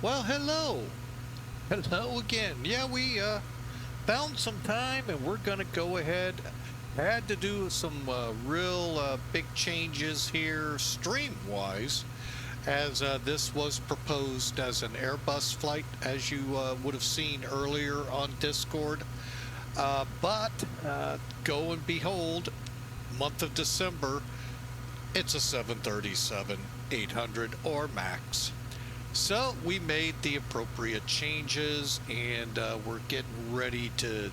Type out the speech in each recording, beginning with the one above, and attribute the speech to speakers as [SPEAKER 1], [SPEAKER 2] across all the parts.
[SPEAKER 1] Well, hello. Hello again. Yeah, we found some time and we're going to go ahead. Had to do some real big changes here stream-wise as this was proposed as an Airbus flight, as you would have seen earlier on Discord. But go and behold, month of December, it's a 737-800 or MAX. So we made the appropriate changes and we're getting ready to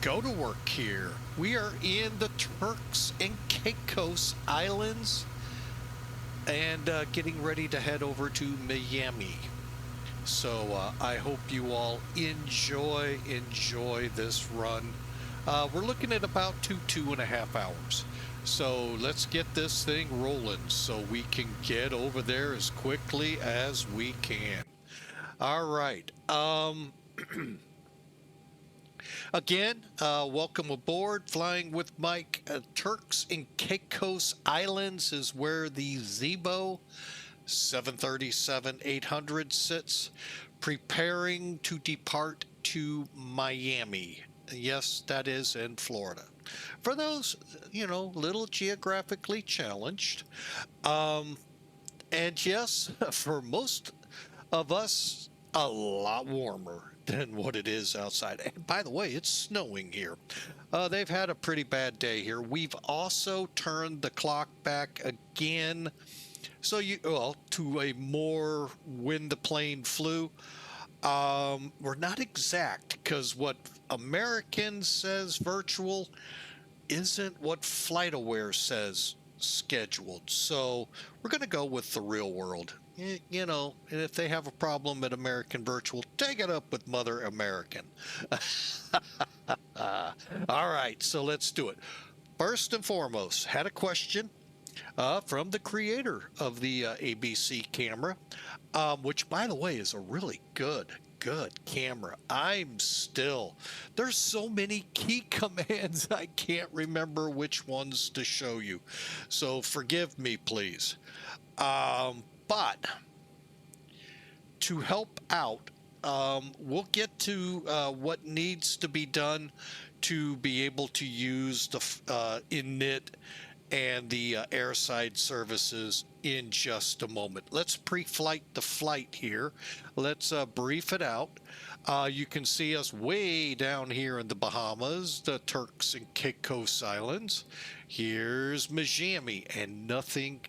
[SPEAKER 1] go to work here. We are in the Turks and Caicos Islands and getting ready to head over to Miami. So I hope you all enjoy this run. We're looking at about 2.5 hours. So let's get this thing rolling so we can get over there as quickly as we can. All right. Again, welcome aboard. Flying with Mike. Turks and Caicos Islands is where the Zibo 737-800 sits, preparing to depart to Miami. Yes, that is in Florida. For those, little geographically challenged. And yes, for most of us, a lot warmer than what it is outside. And by the way, it's snowing here. They've had a pretty bad day here. We've also turned the clock back again. So to a more when the plane flew. We're not exact because what American says virtual isn't what FlightAware says scheduled. So we're going to go with the real world. And if they have a problem at American Virtual, take it up with Mother American. All right, so let's do it. First and foremost, had a question from the creator of the ABC camera, which, by the way, is a really good camera. There's so many key commands I can't remember which ones to show you. So forgive me, please. But to help out, we'll get to what needs to be done to be able to use the init and the airside services in just a moment. Let's pre-flight the flight here. Let's brief it out. You can see us way down here in the Bahamas, the Turks and Caicos Islands. Here's Miami and nothing,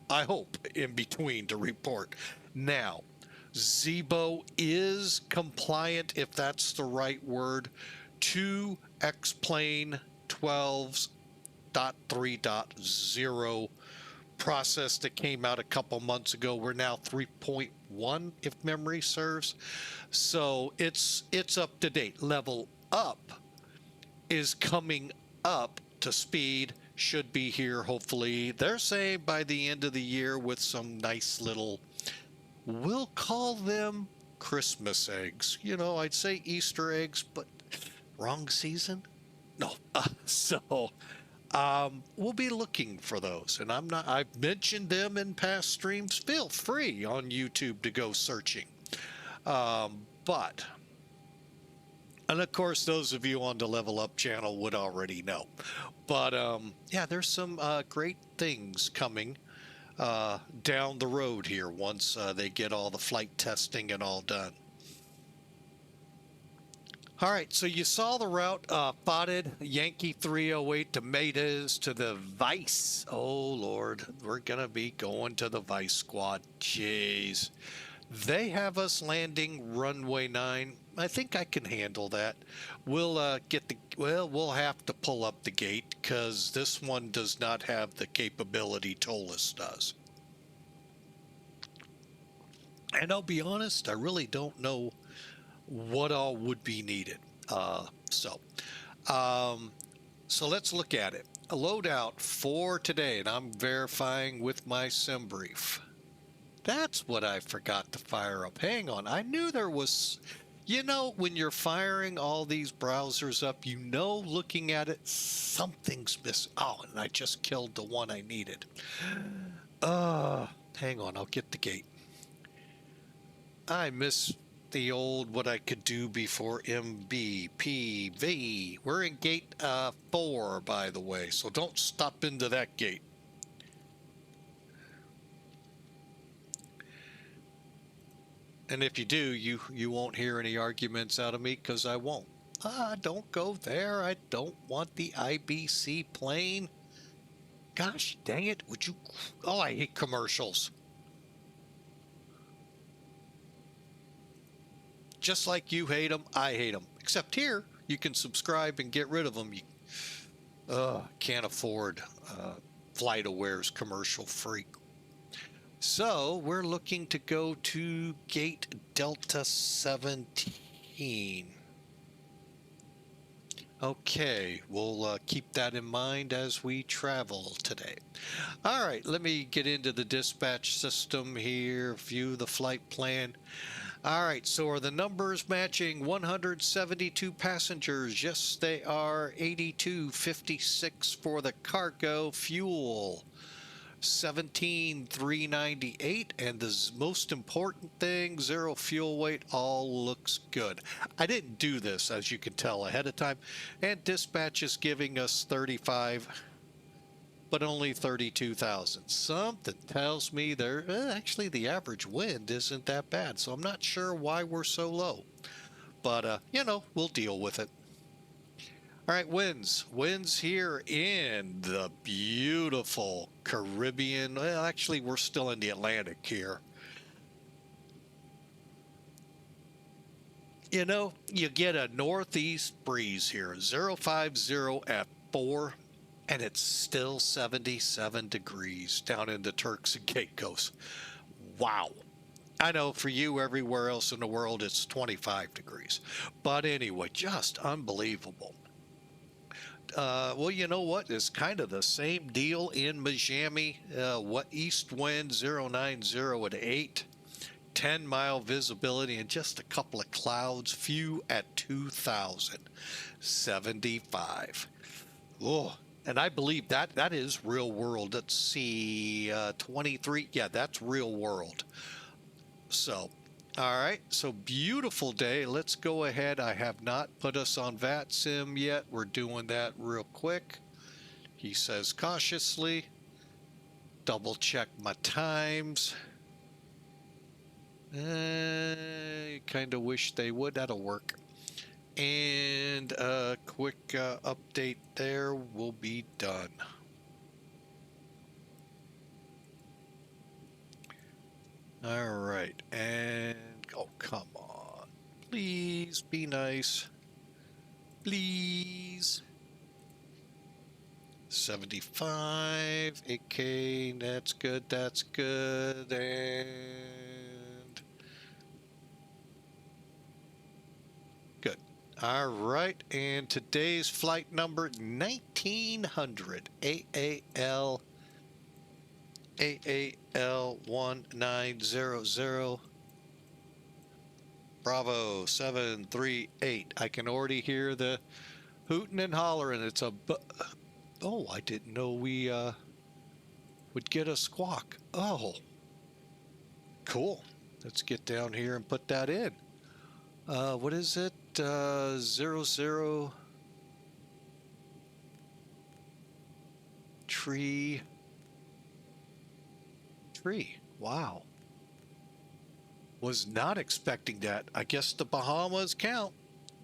[SPEAKER 1] I hope, in between to report. Now, Zibo is compliant, if that's the right word, to X-Plane 12.3.0 process that came out a couple months ago. We're now 3.1 if memory serves. So it's up to date. Level up is coming up to speed, should be here hopefully. They're saying by the end of the year with some nice little, we'll call them Christmas eggs. I'd say Easter eggs, but wrong season. No. We'll be looking for those, and I've mentioned them in past streams. Feel free on YouTube to go searching. And of course, those of you on the Level Up channel would already know. But yeah, there's some great things coming down the road here once they get all the flight testing and all done. All right, so you saw the route spotted, Yankee 308 to Medes to the Vice. Oh, Lord, we're going to be going to the Vice squad. Jeez. They have us landing runway 9. I think I can handle that. We'll we'll have to pull up the gate because this one does not have the capability TOLUS does. And I'll be honest, I really don't know what all would be needed. So let's look at it. A loadout for today, and I'm verifying with my SimBrief. That's what I forgot to fire up. Hang on, I knew there was, when you're firing all these browsers up, looking at it, something's missing. Oh, and I just killed the one I needed. Hang on, I'll get the gate. I miss the old what I could do before MBPV. We're in gate 4, by the way, so don't stop into that gate. And if you do, you won't hear any arguments out of me, because I won't. Don't go there. I don't want the IBC plane. Gosh dang it, would you? Oh, I hate commercials. Just like you hate them, I hate them. Except here, you can subscribe and get rid of them. You can't afford FlightAware's commercial free. So we're looking to go to gate Delta 17. Okay, we'll keep that in mind as we travel today. All right, let me get into the dispatch system here, view the flight plan. All right, so are the numbers matching? 172 passengers. Yes, they are. 82.56 for the cargo. Fuel, 17,398. And the most important thing, zero fuel weight. All looks good. I didn't do this, as you can tell, ahead of time. And dispatch is giving us 35, but only 32,000. Something tells me there actually the average wind isn't that bad, so I'm not sure why we're so low, but you know, we'll deal with it. All right, winds here in the beautiful Caribbean. Well, actually we're still in the Atlantic here. You know, you get a northeast breeze here, 050 at 4. And it's still 77 degrees down in the Turks and Caicos. Wow. I know for you everywhere else in the world it's 25 degrees. But anyway, just unbelievable. Well, you know what? It's kind of the same deal in Miami. What east wind 090 at 8. 10-mile visibility and just a couple of clouds. Few at 2,000. 75. Oh. And I believe that is real world. Let's see, 23. Yeah, that's real world. So, all right. So beautiful day. Let's go ahead. I have not put us on VATSIM yet. We're doing that real quick. He says cautiously. Double check my times. Kind of wish they would. That'll work. And a quick update there, will be done. All right, and oh, come on. Please be nice. Please. 75, 8K, that's good, that's good. And good. All right, and today's flight number 1900 AAL 1900 Bravo 738. I can already hear the hooting and hollering. It's a oh, I didn't know we would get a squawk. Oh, cool. Let's get down here and put that in. What is it? 00 tree. Wow. Was not expecting that. I guess the Bahamas count.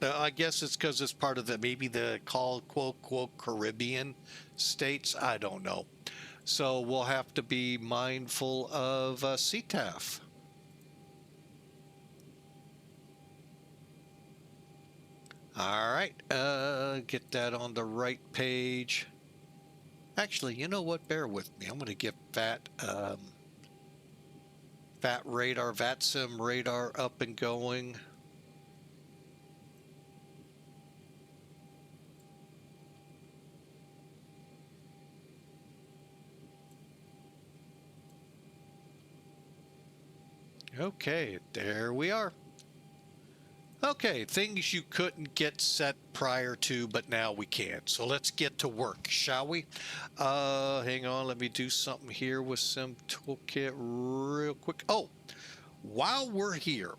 [SPEAKER 1] I guess it's because it's part of the maybe the called quote Caribbean states. I don't know. So we'll have to be mindful of CTAF. All right, get that on the right page. Actually, you know what? Bear with me. I'm going to get VATSIM radar up and going. Okay, there we are. Okay, things you couldn't get set prior to, but now we can. So let's get to work, shall we? Hang on, let me do something here with Sim Toolkit real quick. Oh, while we're here,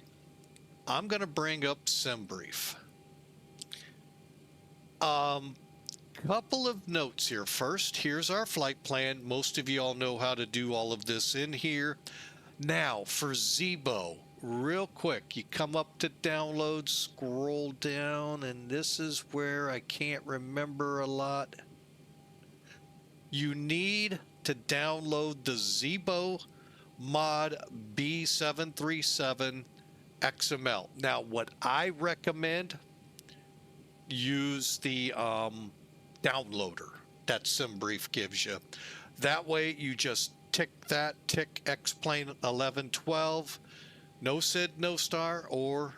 [SPEAKER 1] I'm going to bring up SimBrief. Couple of notes here. First, here's our flight plan. Most of you all know how to do all of this in here. Now, for Zibo, real quick, you come up to download, scroll down, and this is where I can't remember a lot. You need to download the Zibo mod B737 XML. Now, what I recommend, use the downloader that SimBrief gives you. That way you just tick X-Plane 1112, no SID, no star, or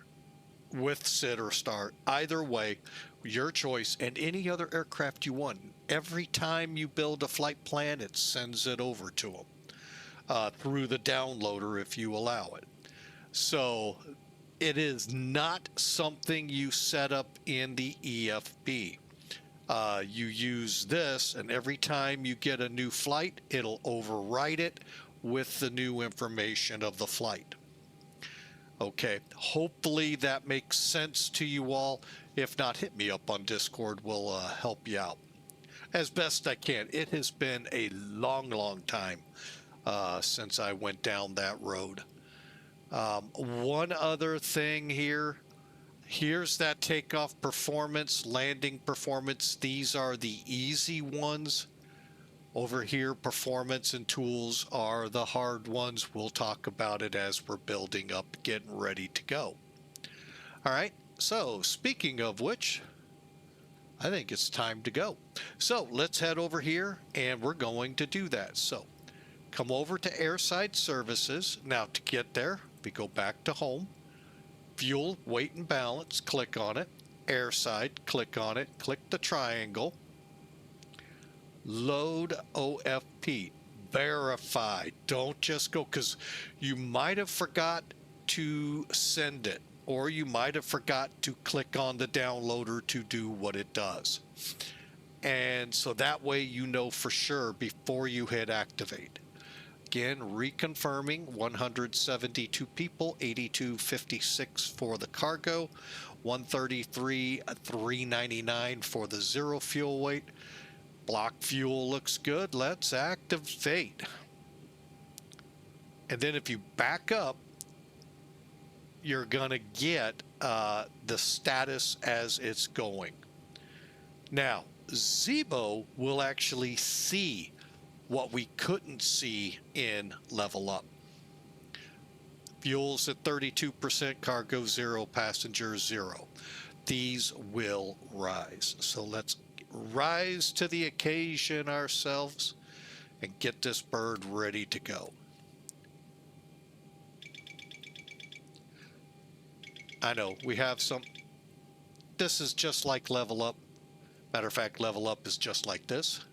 [SPEAKER 1] with SID or star. Either way, your choice, and any other aircraft you want. Every time you build a flight plan, it sends it over to them through the downloader if you allow it. So it is not something you set up in the EFB. You use this, and every time you get a new flight, it'll overwrite it with the new information of the flight. Okay, hopefully that makes sense to you all. If not, hit me up on Discord. We'll help you out as best I can. It has been a long time since I went down that road. One other thing here. Here's that takeoff performance, landing performance. These are the easy ones. Over here, performance and tools are the hard ones. We'll talk about it as we're building up, getting ready to go. All right, so speaking of which, I think it's time to go. So let's head over here, and we're going to do that. So come over to Airside Services. Now to get there, we go back to Home. Fuel, weight and balance, click on it. Airside, click on it. Click the triangle. Load OFP. Verify. Don't just go, because you might have forgot to send it, or you might have forgot to click on the downloader to do what it does. And so that way you know for sure before you hit activate. Again, reconfirming 172 people, 8256 for the cargo, 133,399 for the zero fuel weight. Block fuel looks good. Let's activate. And then if you back up, you're going to get the status as it's going. Now, Zibo will actually see what we couldn't see in Level Up. Fuel's at 32%, cargo 0, passengers 0. These will rise. So let's rise to the occasion ourselves and get this bird ready to go. I know we have some. This is just like Level Up. Matter of fact, Level Up is just like this.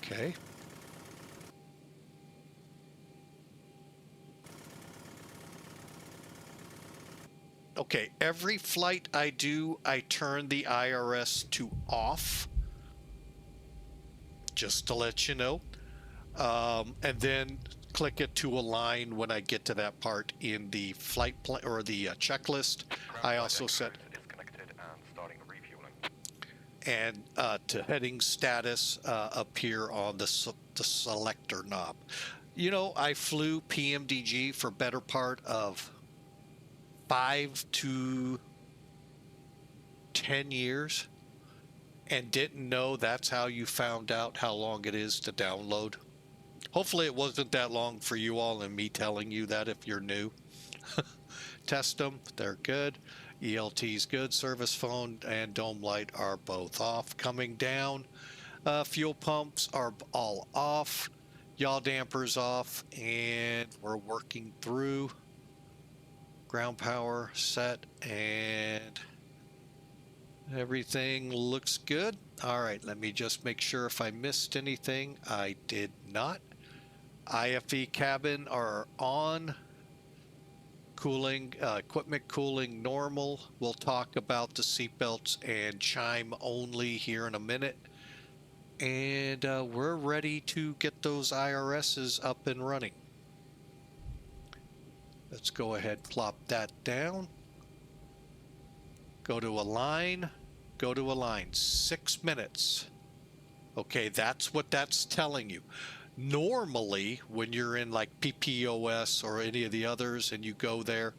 [SPEAKER 1] Okay. Okay, every flight I do, I turn the IRS to off, just to let you know. And then click it to align when I get to that part in the flight plan or the checklist. I also set and to heading status up here on the selector knob. You know, I flew PMDG for better part of 5 to 10 years and didn't know that's how you found out how long it is to download. Hopefully it wasn't that long for you all and me telling you that if you're new. Test them, they're good. ELT's good. Service phone and dome light are both off. Coming down, fuel pumps are all off. Yaw dampers off, and we're working through. Ground power set, and everything looks good. All right, let me just make sure if I missed anything. I did not. IFE cabin are on. Cooling, equipment cooling normal. We'll talk about the seatbelts and chime only here in a minute. And we're ready to get those IRSs up and running. Let's go ahead, plop that down. Go to align, go to align, 6 minutes. Okay, that's what that's telling you. Normally, when you're in like PPOS or any of the others and you go there,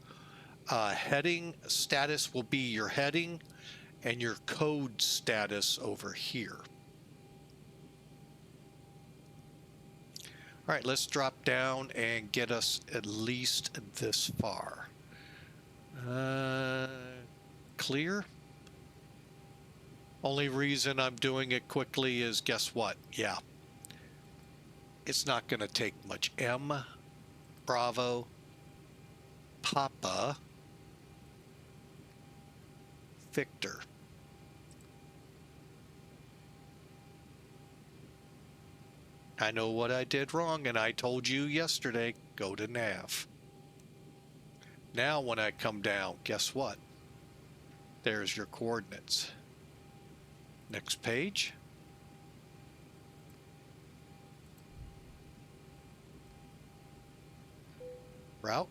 [SPEAKER 1] heading status will be your heading and your code status over here. All right, let's drop down and get us at least this far. Clear. Only reason I'm doing it quickly is, guess what? Yeah. It's not going to take much. M, Bravo, Papa, Victor. I know what I did wrong, and I told you yesterday, go to nav. Now when I come down, guess what? There's your coordinates. Next page. Route.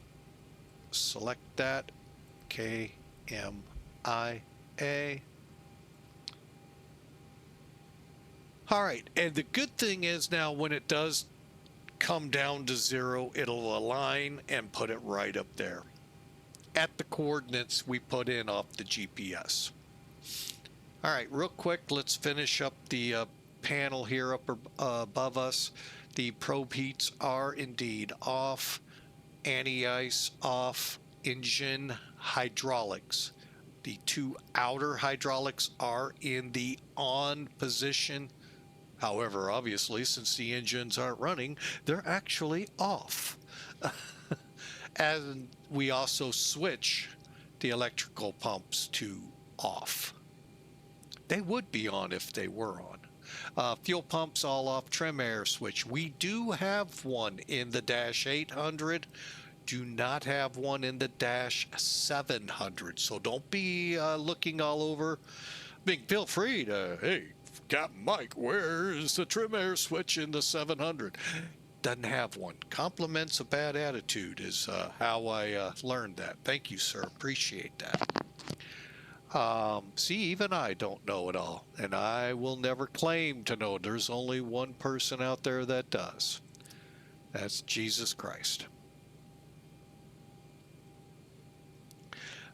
[SPEAKER 1] Select that. KMIA. All right, and the good thing is now when it does come down to 0, it'll align and put it right up there at the coordinates we put in off the GPS. All right, real quick, let's finish up the panel here up above us. The probe heats are indeed off, anti-ice off, engine hydraulics. The 2 outer hydraulics are in the on position. However, obviously, since the engines aren't running, they're actually off. And we also switch the electrical pumps to off. They would be on if they were on. Fuel pumps all off, trim air switch. We do have one in the Dash 800. Do not have one in the Dash 700. So don't be looking all over. I mean, feel free to, hey, Captain Mike, where's the trim air switch in the 700? Doesn't have one. Compliments a bad attitude is how I learned that. Thank you, sir. Appreciate that. See, even I don't know it all, and I will never claim to know. There's only one person out there that does. That's Jesus Christ.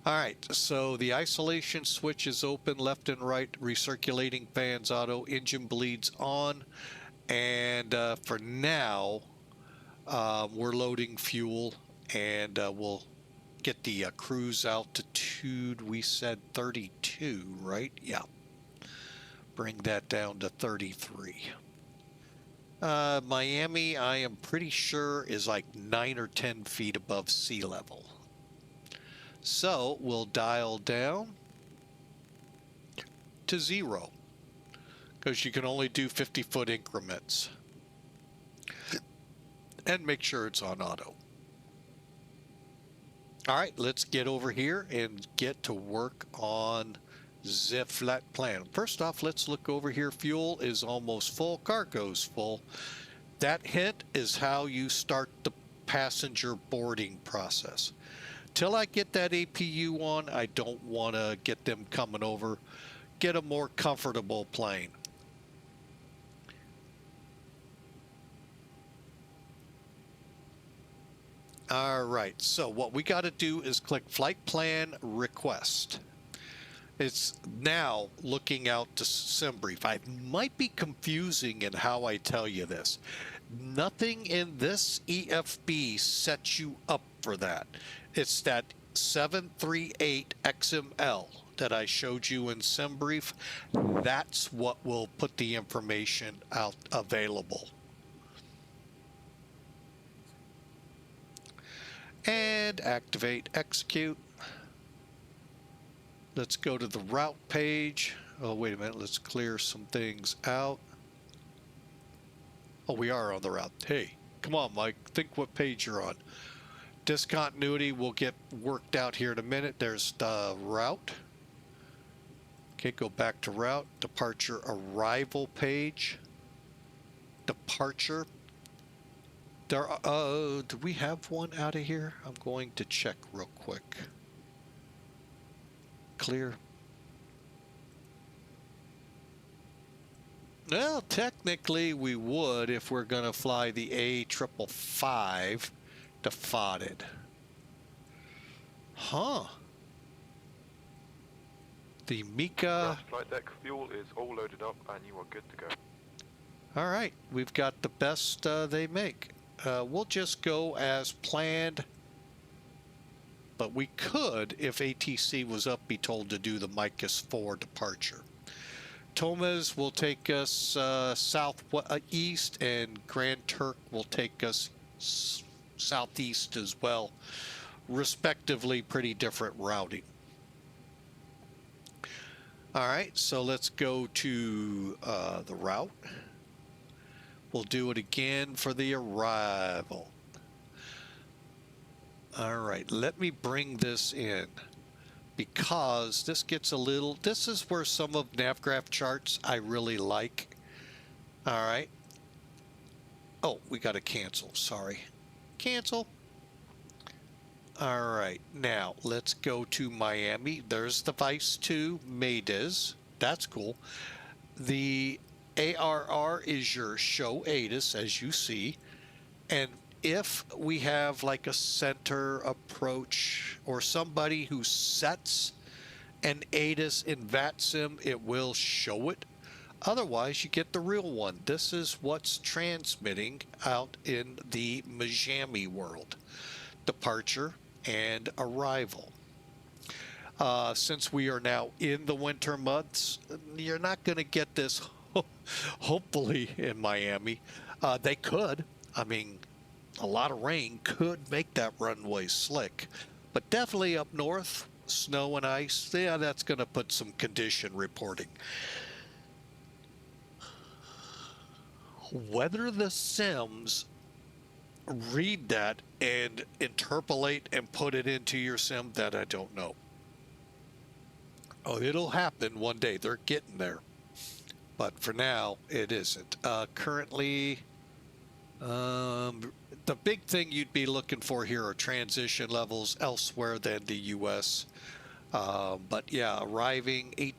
[SPEAKER 1] All right, so the isolation switch is open, left and right, recirculating fans auto, engine bleeds on, and for now, we're loading fuel, and we'll get the cruise altitude. We said 32, right? Yeah. Bring that down to 33. Miami, I am pretty sure, is like 9 or 10 feet above sea level. So we'll dial down to 0 because you can only do 50-foot increments. And make sure it's on auto. All right, let's get over here and get to work on the flat plan. First off, let's look over here. Fuel is almost full, cargo's full. That hint is how you start the passenger boarding process. Till I get that APU on, I don't want to get them coming over. Get a more comfortable plane. All right, so what we got to do is click Flight Plan Request. It's now looking out to SimBrief. I might be confusing in how I tell you this. Nothing in this EFB sets you up for that. It's that 738 XML that I showed you in SimBrief. That's what will put the information out available. And activate execute. Let's go to the route page. Oh, wait a minute. Let's clear some things out. Oh, we are on the route. Hey, come on, Mike. Think what page you're on. Discontinuity will get worked out here in a minute. There's the route. Okay, go back to route. Departure arrival page. Departure. Do we have one out of here? I'm going to check real quick. Clear. Well, technically we would if we're going to fly the A555 to FODed. Huh. The Mika.
[SPEAKER 2] Flight deck fuel is all loaded up and you are good to go.
[SPEAKER 1] All right, we've got the best they make. We'll just go as planned, but we could, if ATC was up, be told to do the Micus 4 departure. Thomas will take us southeast, and Grand Turk will take us southeast as well, respectively. Pretty different routing. All right, so let's go to the route. We'll do it again for the arrival. All right, let me bring this in because this gets a little, this is where some of Navigraph charts I really like. All right. Oh, we got to cancel. Sorry. Cancel. All right. Now let's go to Miami. There's the Vice 2 Maides. That's cool. The ARR is your show ATIS, as you see. And if we have like a center approach or somebody who sets an ATIS in VATSIM, it will show it. Otherwise, you get the real one. This is what's transmitting out in the Miami world. Departure and arrival. Since we are now in the winter months, you're not going to get this hopefully in Miami. They could. I mean, a lot of rain could make that runway slick, but definitely up north, snow and ice, yeah, that's going to put some condition reporting. Whether the sims read that and interpolate and put it into your sim, that I don't know. Oh, it'll happen one day. They're getting there. But for now, it isn't. Currently, the big thing you'd be looking for here are transition levels elsewhere than the U.S. But yeah, arriving 8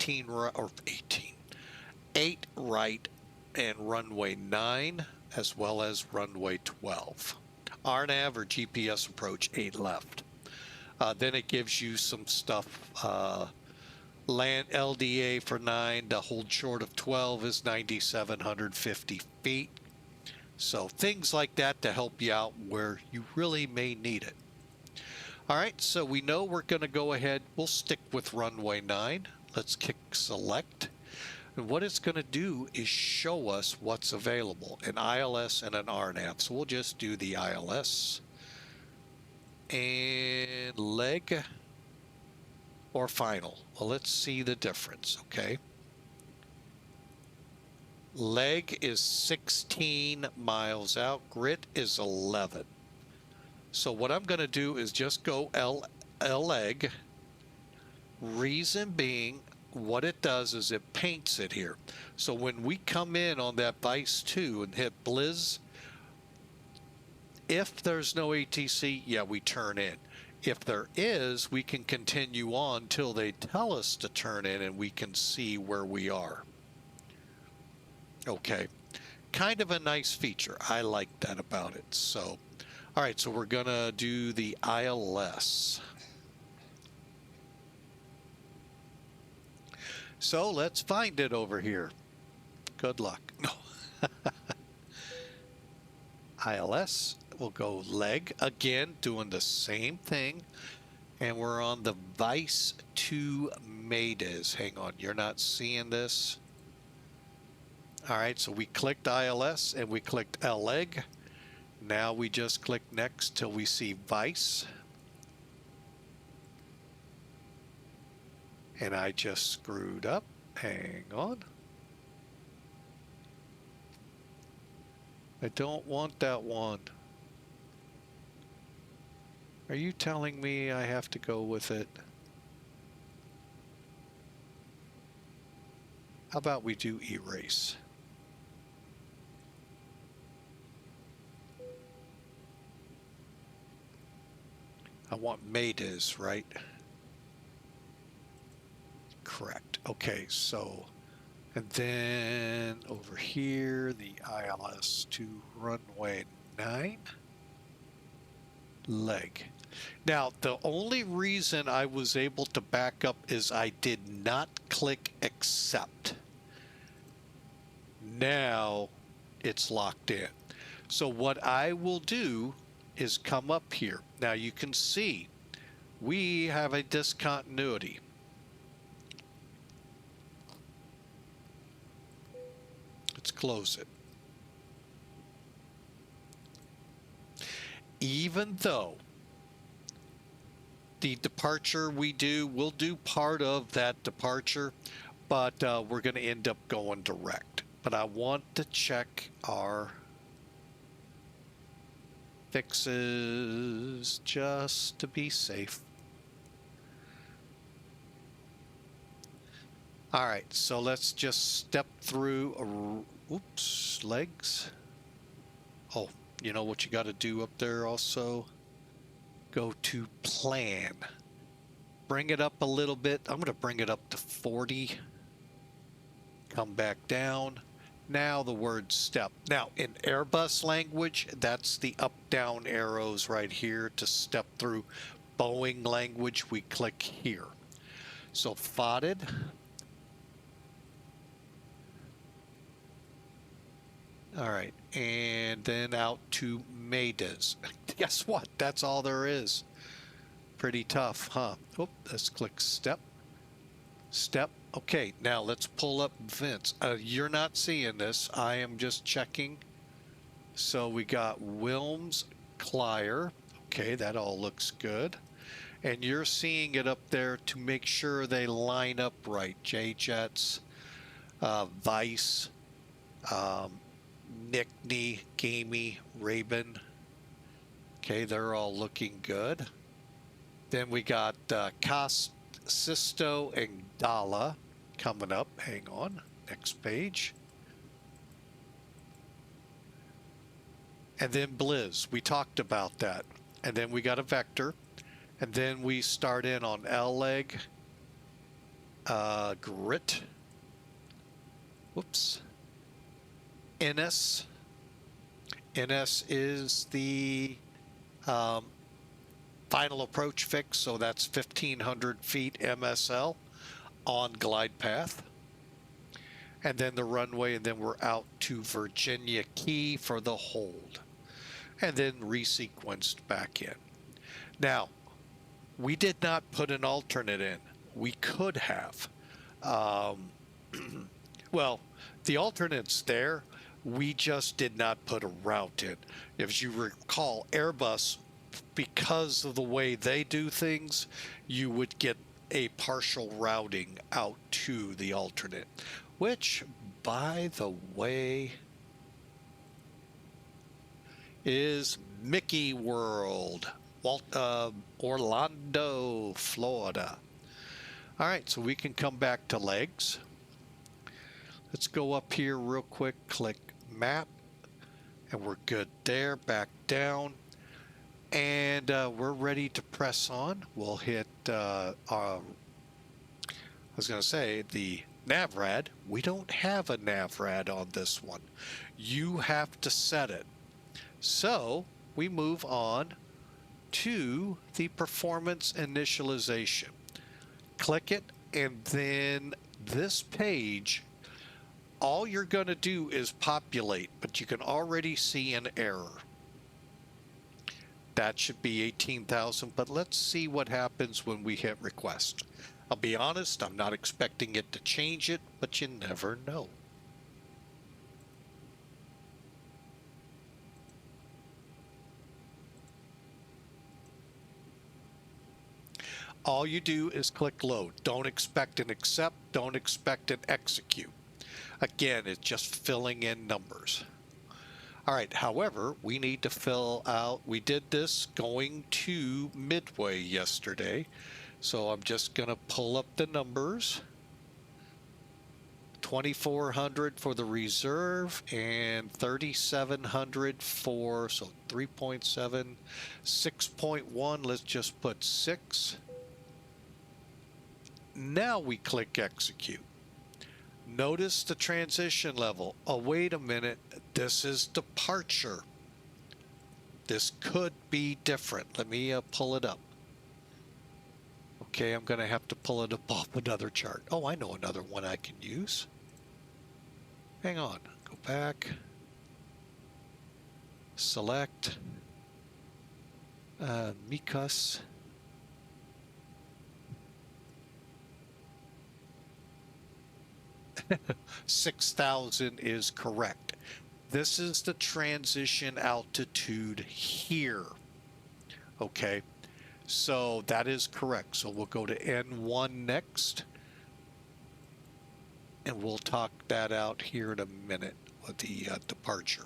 [SPEAKER 1] right and runway 9, as well as runway 12. RNAV or GPS approach 8 left. Then it gives you some stuff. Land LDA for 9 to hold short of 12 is 9,750 feet. So things like that to help you out where you really may need it. All right, so we know we're going to go ahead. We'll stick with runway 9. Let's click select. And what it's going to do is show us what's available, an ILS and an RNAV. So we'll just do the ILS and leg or final. Well, let's see the difference, okay? Leg is 16 miles out. Grit is 11. So what I'm going to do is just go leg. Reason being, what it does is it paints it here. So when we come in on that Vice 2 and hit Blizz, if there's no ATC, yeah, we turn in. If there is, we can continue on till they tell us to turn in and we can see where we are. Okay, kind of a nice feature. I like that about it. So, all right, so we're gonna do the ILS. So let's find it over here. Good luck. No. ILS. We'll go leg again, doing the same thing. And we're on the Vice 2 Maides. Hang on, you're not seeing this? All right, so we clicked ILS and we clicked leg. Now we just click next till we see Vice. And I just screwed up. Hang on. I don't want that one. Are you telling me I have to go with it? How about we do erase? want Madas, right? Correct. Okay, so, and then over here, the ILS to runway 9, leg. Now, the only reason I was able to back up is I did not click accept. Now it's locked in. So what I will do is come up here. Now you can see we have a discontinuity. Let's close it. Even though the departure we'll do part of that departure, but we're going to end up going direct. But I want to check our fixes just to be safe. All right, so let's just step through, oops, legs. Oh, you know what you got to do up there also? Go to plan. Bring it up a little bit. I'm going to bring it up to 40. Come back down. Now the word step. Now in Airbus language, that's the up down arrows right here to step through. Boeing language, we click here. So FODed. All right, and then out to Madas. Guess what? That's all there is. Pretty tough, huh? Oh, let's click step. Step. Okay, now let's pull up Vince. You're not seeing this. I am just checking. So we got Wilms, Clyer. Okay, that all looks good. And you're seeing it up there to make sure they line up right. J-Jets, Vice, Nickney, Gamey, Rabin. Okay, they're all looking good. Then we got Sisto and Dala coming up. Hang on, next page. And then Blizz, we talked about that. And then we got a vector. And then we start in on L-leg, Grit, whoops, NS. NS is the final approach fix, so that's 1,500 feet MSL on glide path. And then the runway, and then we're out to Virginia Key for the hold. And then resequenced back in. Now, we did not put an alternate in. We could have. Well, the alternate's there. We just did not put a route in. If you recall, Airbus, because of the way they do things, you would get a partial routing out to the alternate, which, by the way, is Mickey World, Orlando, Florida. All right, so we can come back to legs. Let's go up here real quick, click map, and we're good there. Back down, and we're ready to press on. We'll hit, I was going to say, the Navrad. We don't have a Navrad on this one. You have to set it. So we move on to the performance initialization. Click it, and then this page, all you're going to do is populate, but you can already see an error. That should be 18,000, but let's see what happens when we hit request. I'll be honest, I'm not expecting it to change it, but you never know. All you do is click load. Don't expect an accept, don't expect an execute. Again, it's just filling in numbers. All right, however, we need to fill out, we did this going to Midway yesterday. So I'm just going to pull up the numbers. 2400 for the reserve and 3700 for, so 3.7, 6.1, let's just put 6. Now we click execute. Notice the transition level. Oh, wait a minute, this is departure. This could be different. Let me pull it up. Okay, I'm going to have to pull it up off another chart. Oh, I know another one I can use. Hang on. Go back. Select. Mikas. $6,000 is correct. This is the transition altitude here. Okay. So that is correct. So we'll go to N1 next. And we'll talk that out here in a minute with the departure.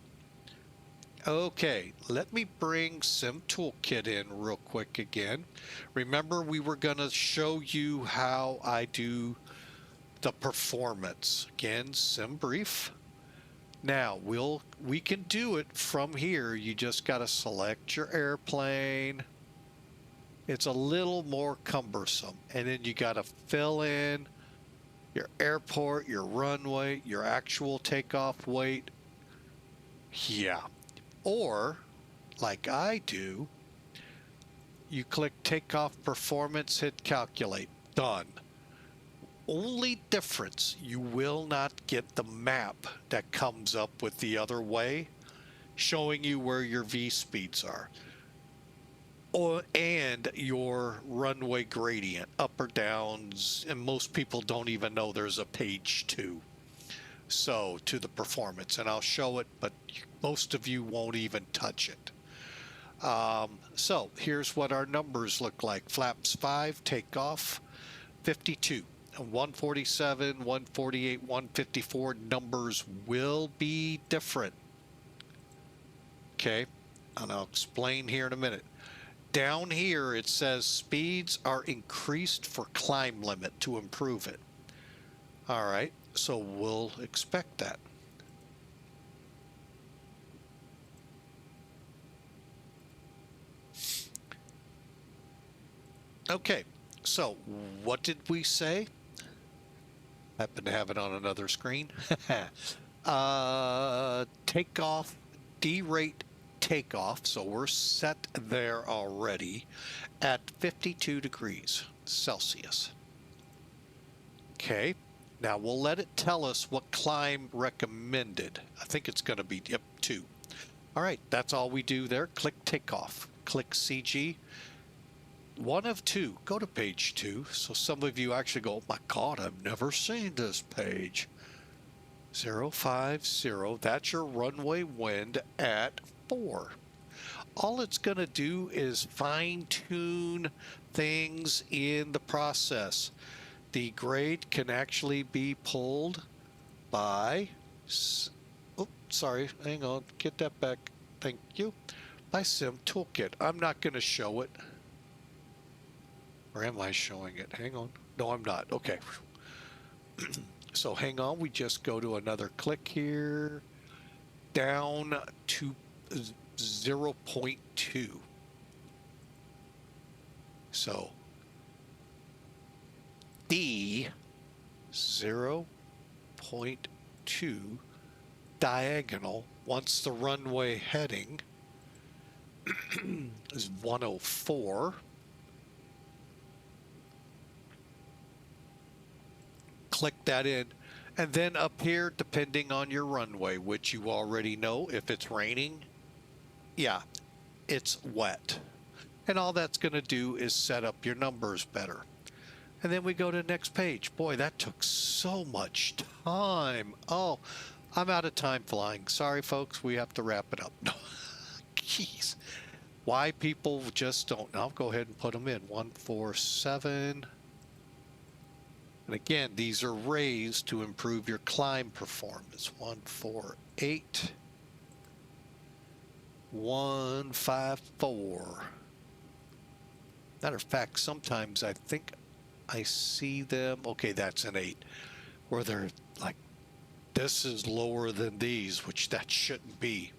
[SPEAKER 1] Okay, let me bring Sim Toolkit in real quick again. Remember, we were going to show you how I do the performance. Again, SimBrief. Now, we can do it from here. You just got to select your airplane. It's a little more cumbersome. And then you got to fill in your airport, your runway, your actual takeoff weight. Yeah. Or, like I do, you click takeoff performance, hit calculate. Done. Only difference, you will not get the map that comes up with the other way, showing you where your V speeds are. And your runway gradient, up or downs, and most people don't even know there's a page 2. So, to the performance, and I'll show it, but most of you won't even touch it. So, here's what our numbers look like. Flaps 5, takeoff, 52. 147, 148, 154 numbers will be different. Okay, and I'll explain here in a minute. Down here it says speeds are increased for climb limit to improve it. All right, so we'll expect that. Okay, so what did we say? Happen to have it on another screen. Takeoff, derate takeoff, so we're set there already at 52 degrees Celsius. Okay, now we'll let it tell us what climb recommended. I think it's going to be 2. All right, that's all we do there. Click takeoff, click CG. 1 of 2. Go to page 2. So some of you actually go, oh my God, I've never seen this page. 050. That's your runway wind at 4. All it's going to do is fine tune things in the process. The grade can actually be pulled by, oh, sorry, hang on, get that back. Thank you. By Sim Toolkit. I'm not going to show it. Or am I showing it? Hang on. No, I'm not. Okay. So hang on. We just go to another click here. Down to 0.2. So D 0.2 diagonal, once the runway heading is 104. Click that in, and then up here, depending on your runway, which you already know, if it's raining, yeah, it's wet. And all that's going to do is set up your numbers better. And then we go to the next page. Boy, that took so much time. Oh, I'm out of time flying. Sorry, folks, we have to wrap it up. Jeez. Why people just don't. I'll go ahead and put them in. 147. And again, these are raised to improve your climb performance. 148, 154. Matter of fact, sometimes I think I see them. Okay, that's an 8, where they're like this is lower than these, which that shouldn't be.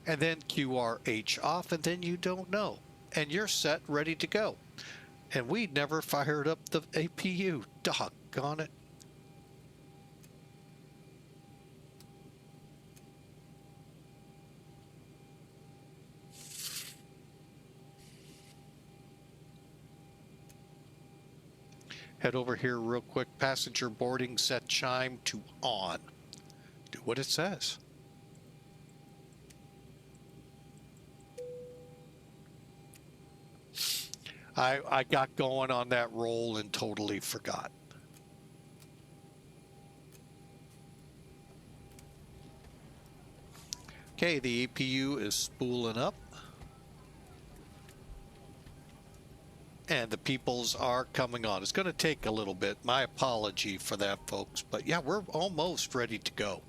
[SPEAKER 1] And then QRH off, and then you don't know. And you're set, ready to go. And we never fired up the APU. Doggone it. Head over here real quick. Passenger boarding, set chime to on. Do what it says. I got going on that roll and totally forgot. Okay, the APU is spooling up. And the peoples are coming on. It's going to take a little bit. My apology for that, folks. But yeah, we're almost ready to go.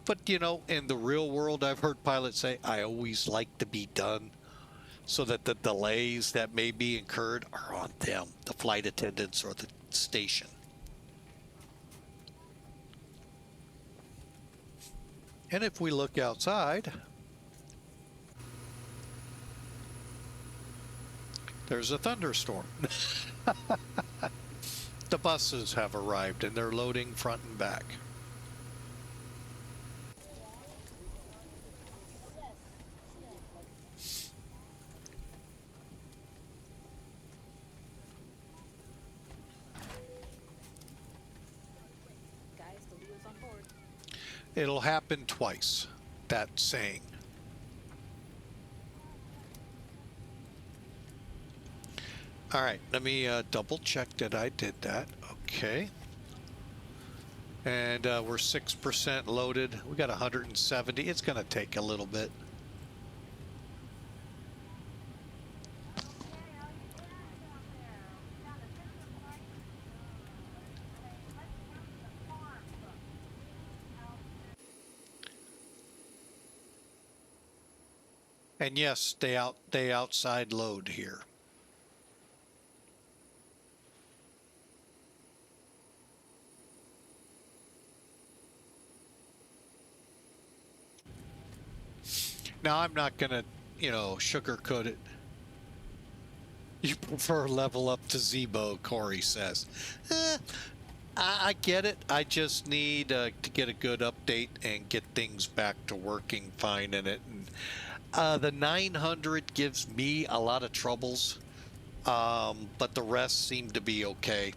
[SPEAKER 1] But, you know, in the real world, I've heard pilots say, I always like to be done so that the delays that may be incurred are on them, the flight attendants or the station. And if we look outside, there's a thunderstorm. The buses have arrived and they're loading front and back. It'll happen twice, that saying. All right, let me double check that I did that. Okay. And we're 6% loaded. We got 170. It's going to take a little bit. And yes, they outside load here. Now, I'm not going to, you know, sugarcoat it. You prefer level up to Zibo, Corey says. I get it. I just need to get a good update and get things back to working fine in it. And, the 900 gives me a lot of troubles, but the rest seem to be okay.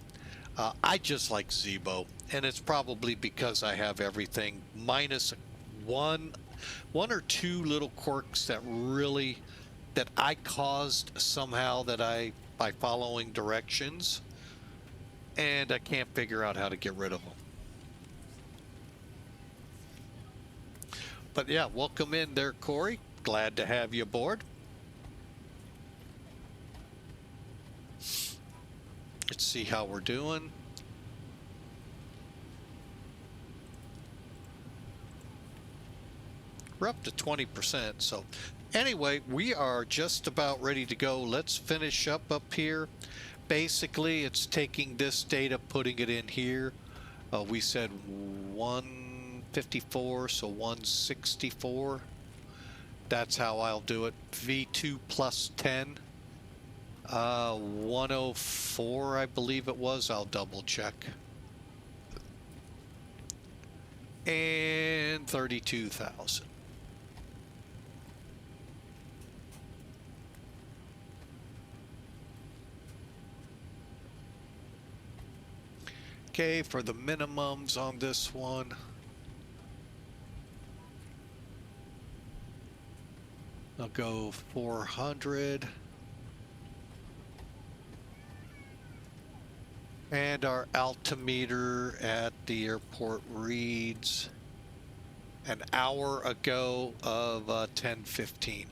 [SPEAKER 1] I just like Zibo, and it's probably because I have everything minus one or two little quirks that I caused somehow by following directions, and I can't figure out how to get rid of them. But yeah, welcome in there, Corey. Glad to have you aboard. Let's see how we're doing. We're up to 20%. So anyway, we are just about ready to go. Let's finish up here. Basically, it's taking this data, putting it in here. We said 154, so 164. That's how I'll do it. V2 plus 10. 104, I believe it was. I'll double check. And 32,000. Okay, for the minimums on this one. I'll go 400. And our altimeter at the airport reads an hour ago of 10:15.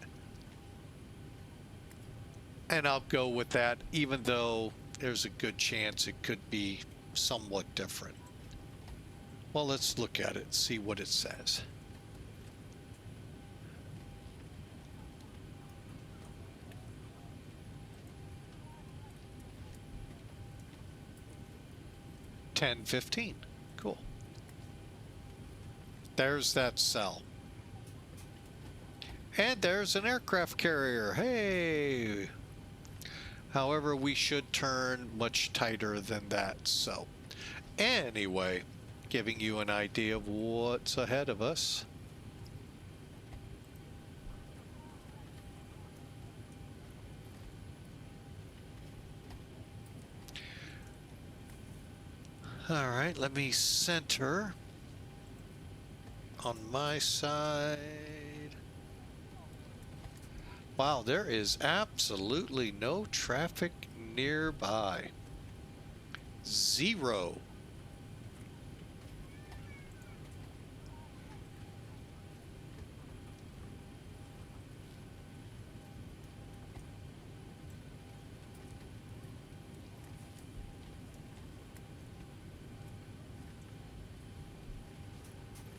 [SPEAKER 1] And I'll go with that, even though there's a good chance it could be somewhat different. Well, let's look at it, see what it says. $10.15. Cool. There's that cell. And there's an aircraft carrier. Hey! However, we should turn much tighter than that. So, anyway, giving you an idea of what's ahead of us. All right, let me center on my side. Wow, there is absolutely no traffic nearby. Zero.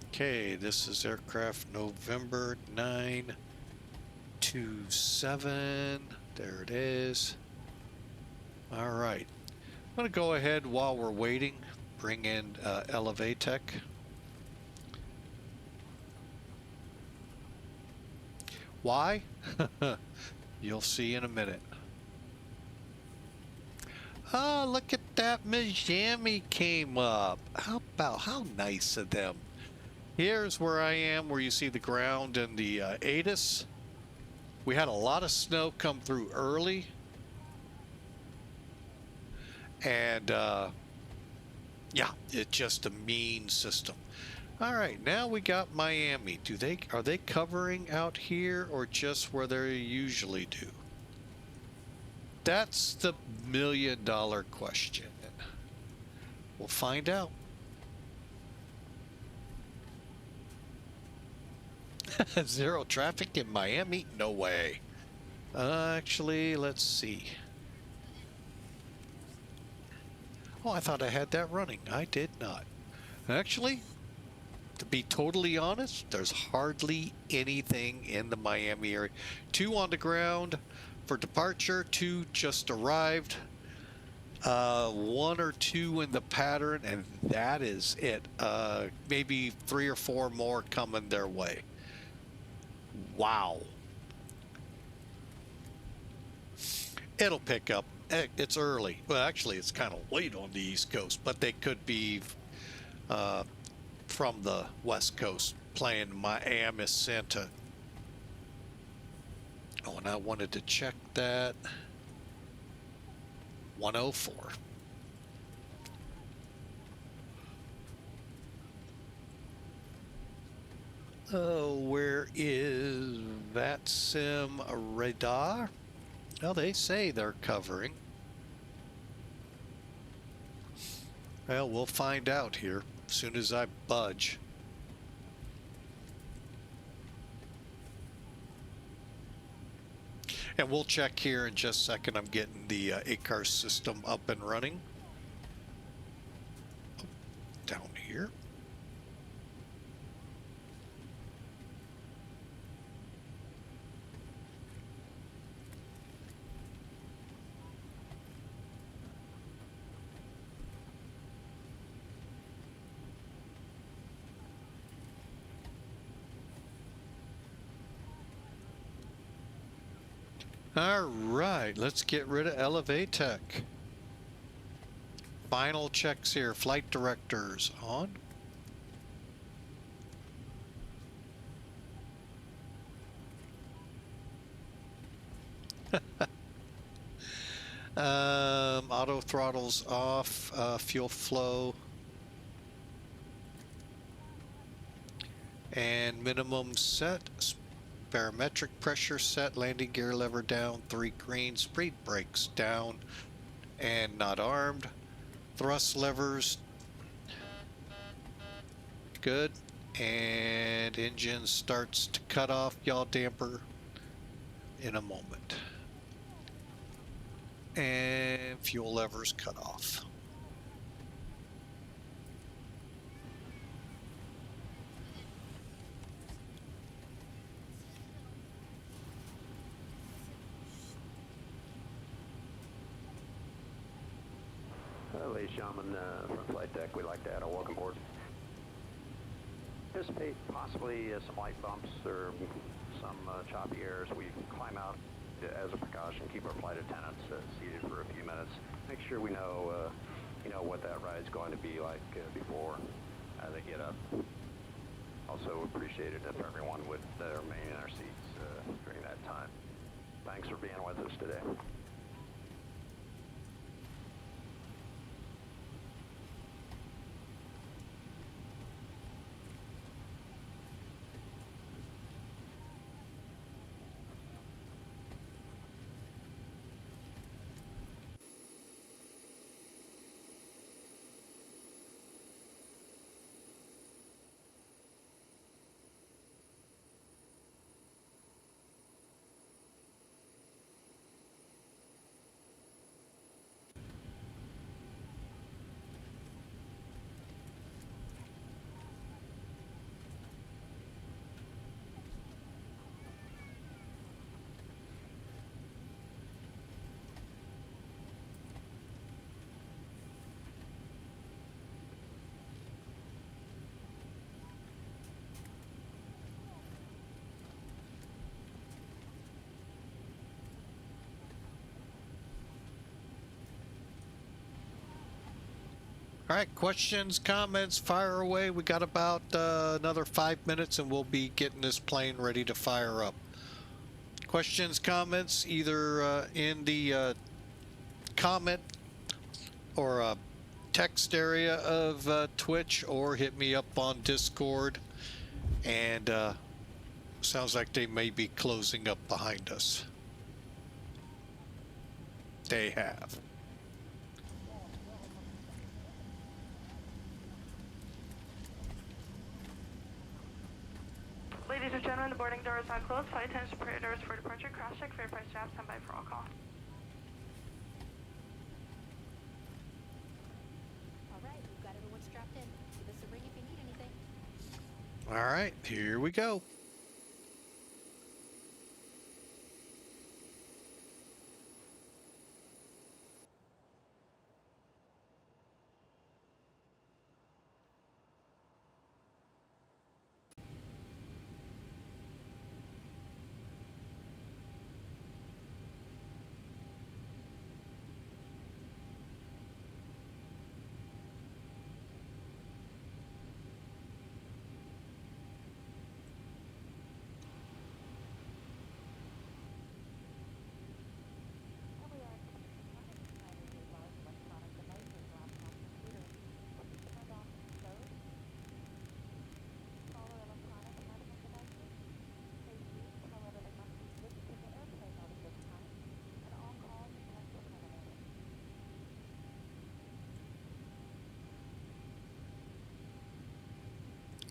[SPEAKER 1] Okay, this is aircraft November 927. There it is. All right. I'm going to go ahead while we're waiting, bring in Elevatech. Why? You'll see in a minute. Oh, look at that. Miami came up. How nice of them. Here's where I am, where you see the ground and the ATIS. We had a lot of snow come through early. And, yeah, it's just a mean system. All right, now we got Miami. Are they covering out here or just where they usually do? That's the million-dollar question. We'll find out. Zero traffic in Miami? No way. Actually, let's see. Oh, I thought I had that running. I did not. Actually, to be totally honest, there's hardly anything in the Miami area. 2 on the ground for departure, 2 just arrived. 1 or 2 in the pattern, and that is it. Maybe 3 or 4 more coming their way. Wow. It'll pick up. It's early. Well, actually, it's kind of late on the East Coast, but they could be from the West Coast playing Miami Santa. Oh, and I wanted to check that. 104. Oh, where is VATSIM radar? Well, they say they're covering. Well, we'll find out here as soon as I budge. And we'll check here in just a second. I'm getting the ACARS system up and running. Oh, down here. All right, let's get rid of Elevatech. Final checks here. Flight directors on. Auto throttles off. Fuel flow. And minimum set. Barometric pressure set, landing gear lever down, 3 green, speed brakes down and not armed, thrust levers good, and engine starts to cut off, yaw damper in a moment, and fuel levers cut off.
[SPEAKER 3] Lee Shaman from Flight Deck, we'd like to add a welcome board. anticipate possibly some light bumps or some choppy airs. We climb out as a precaution, keep our flight attendants seated for a few minutes. Make sure we know, what that ride's going to be like before they get up. Also appreciate it if everyone would remain in our seats during that time. Thanks for being with us today.
[SPEAKER 1] All right, questions, comments, fire away. We got about another 5 minutes and we'll be getting this plane ready to fire up. Questions, comments, either in the comment or text area of Twitch, or hit me up on Discord. And sounds like they may be closing up behind us. They have.
[SPEAKER 4] Ladies and gentlemen, the boarding door is now closed. Flight attendants prepare doors for departure. Cross check, fare price draft, stand by for all call.
[SPEAKER 5] All right, we've got everyone strapped in. Give us a ring if you need anything.
[SPEAKER 1] All right, here we go.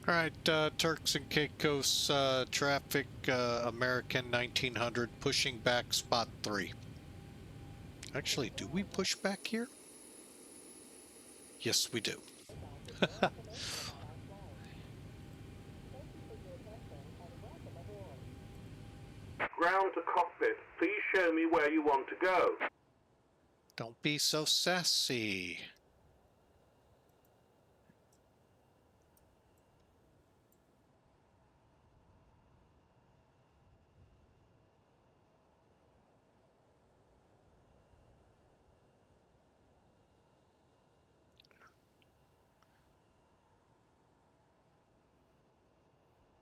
[SPEAKER 1] All right, Turks and Caicos traffic, American 1900, pushing back spot 3. Actually, do we push back here? Yes, we do.
[SPEAKER 6] Ground to cockpit. Please show me where you want to go.
[SPEAKER 1] Don't be so sassy.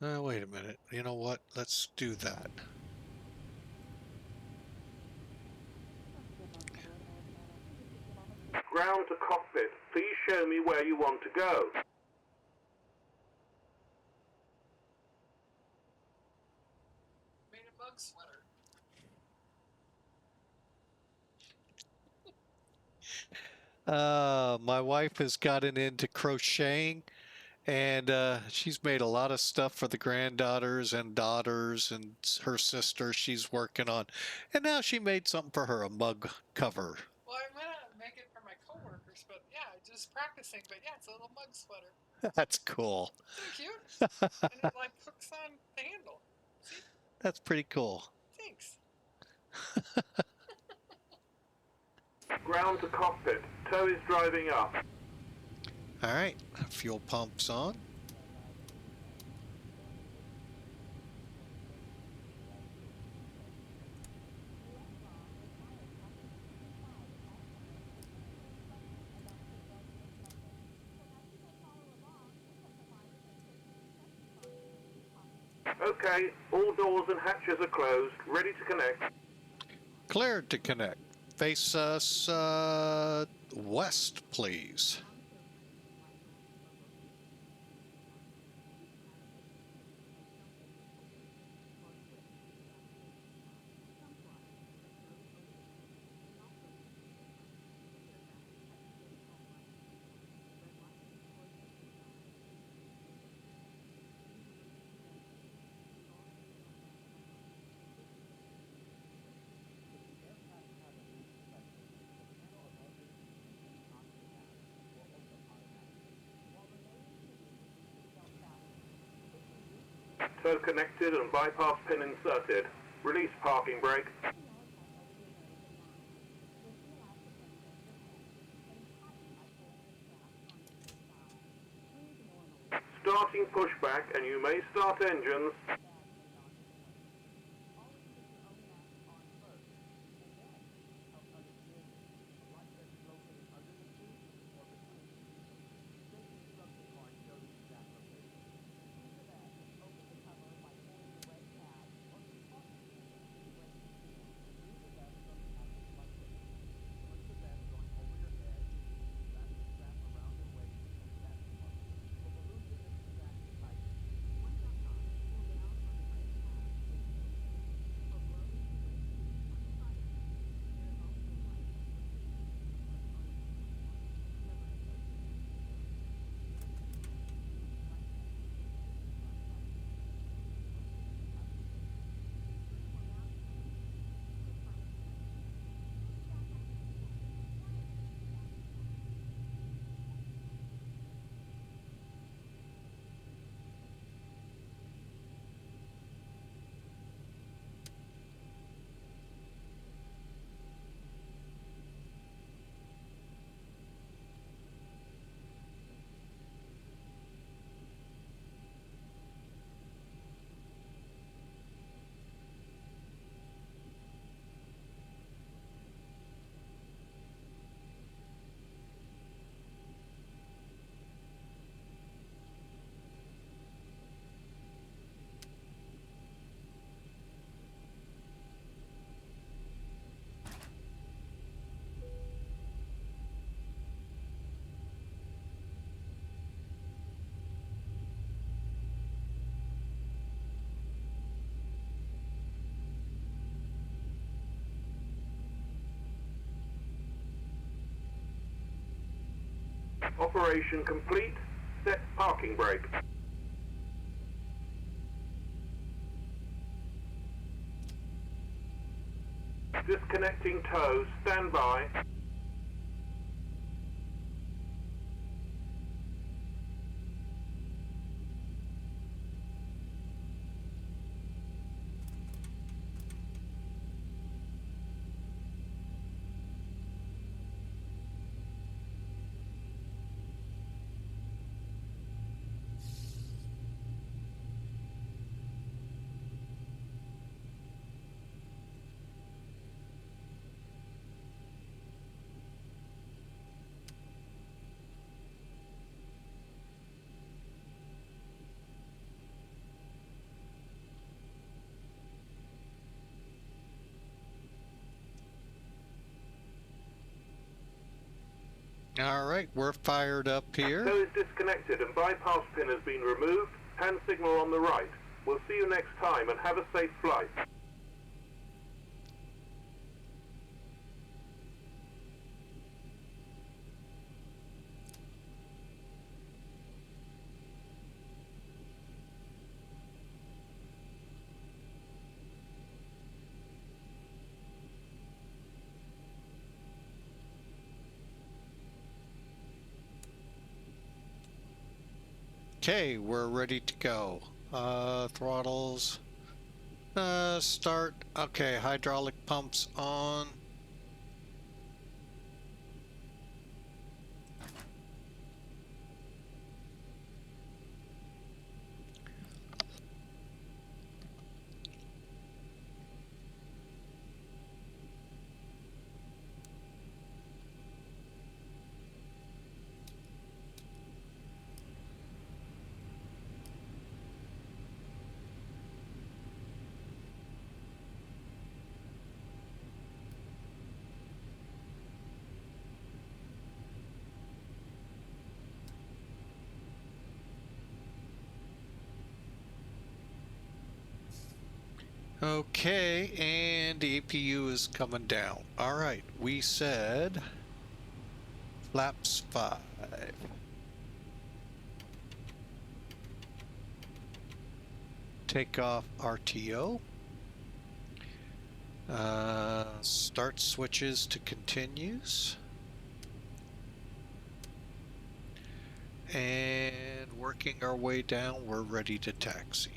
[SPEAKER 1] Wait a minute. You know what? Let's do that.
[SPEAKER 6] Ground to cockpit. Please show me where you want to go.
[SPEAKER 7] Made a bug sweater.
[SPEAKER 1] My wife has gotten into crocheting, and she's made a lot of stuff for the granddaughters and daughters and her sister she's working on. And now she made something for her, a mug cover.
[SPEAKER 7] Well, I'm gonna make it for my coworkers, but yeah, just practicing. But yeah, it's a little mug sweater.
[SPEAKER 1] That's cool.
[SPEAKER 7] Isn't it cute? And it like hooks on the handle. See?
[SPEAKER 1] That's pretty cool.
[SPEAKER 7] Thanks.
[SPEAKER 6] Ground to cockpit. Tow is driving up.
[SPEAKER 1] All right, fuel pump's on.
[SPEAKER 6] Okay, all doors and hatches are closed, ready to connect.
[SPEAKER 1] Cleared to connect. Face us west, please.
[SPEAKER 6] Tow connected and bypass pin inserted. Release parking brake. Starting pushback and you may start engines. Operation complete. Set parking brake. Disconnecting tow. Stand by.
[SPEAKER 1] All right, we're fired up here.
[SPEAKER 6] Tow is disconnected and bypass pin has been removed. Hand signal on the right. We'll see you next time and have a safe flight.
[SPEAKER 1] Okay, we're ready to go. Throttles. Start. Okay, hydraulic pumps on. Okay, and the APU is coming down. All right, we said flaps 5. Take off RTO. Start switches to continues. And working our way down, we're ready to taxi.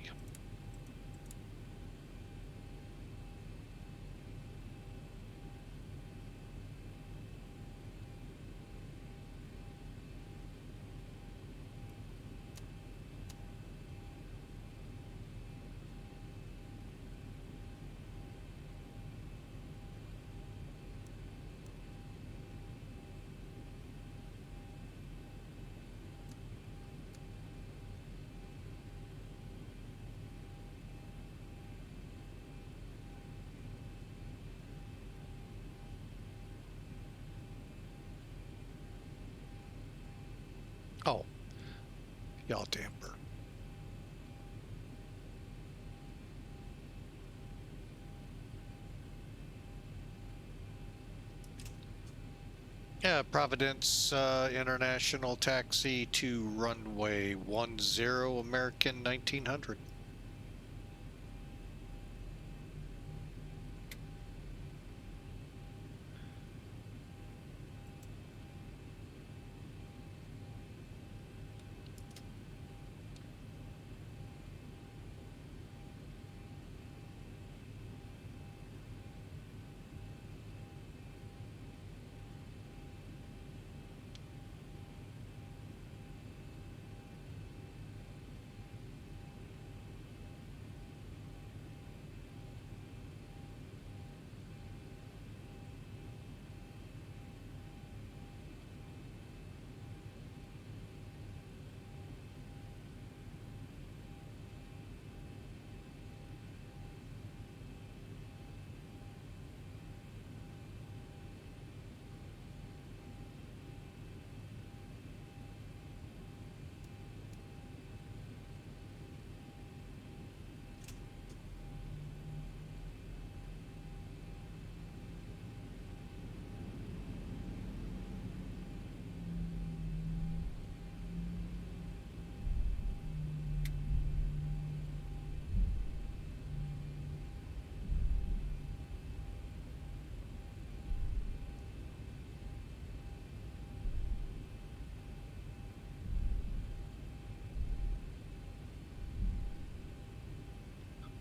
[SPEAKER 1] Oh, yaw damper. Yeah, Providence International Taxi to runway 10 American 1900.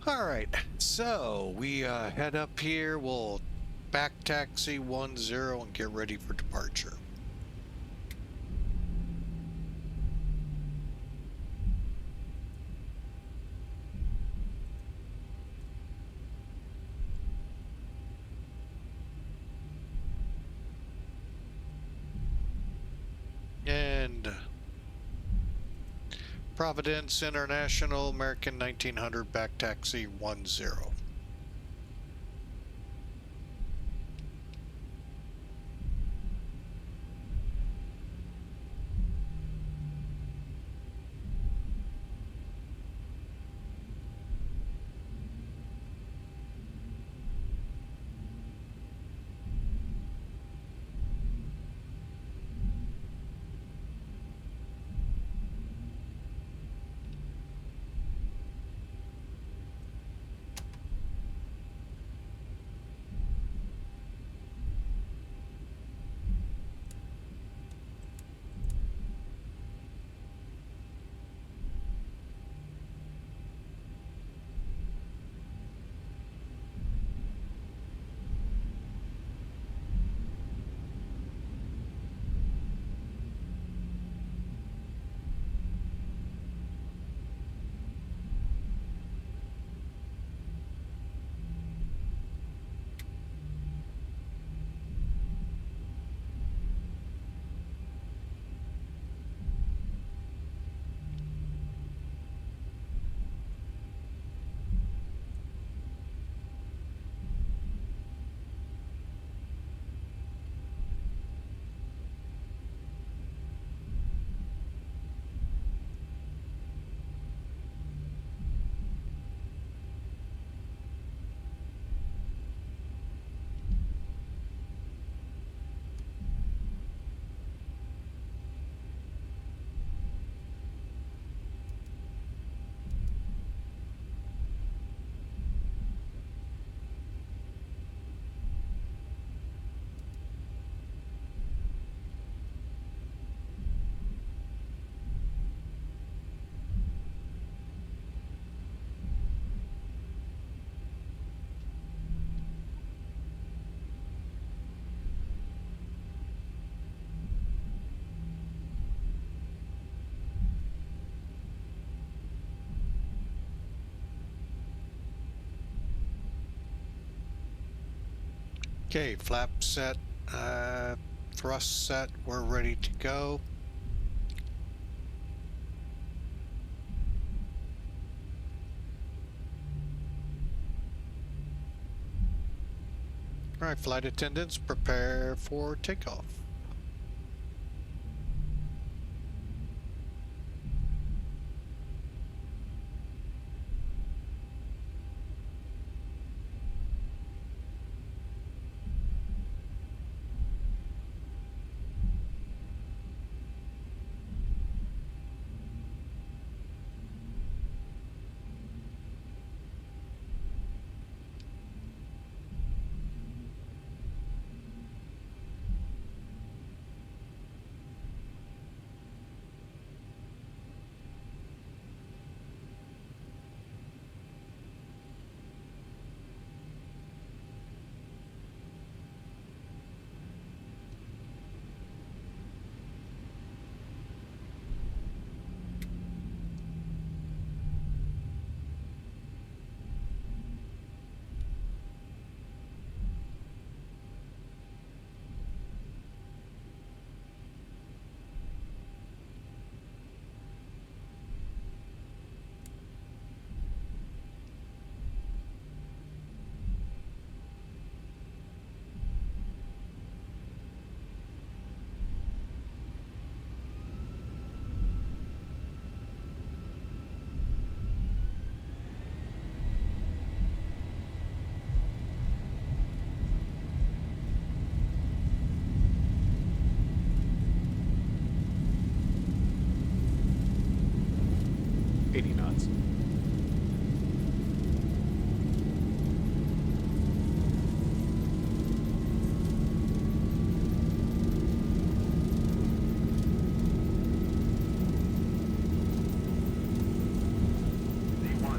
[SPEAKER 1] All right, so we head up here. We'll back taxi 10 and get ready for departure. And Providence International American 1900 back taxi 10. Okay, flap set, thrust set, we're ready to go. Alright, flight attendants, prepare for takeoff.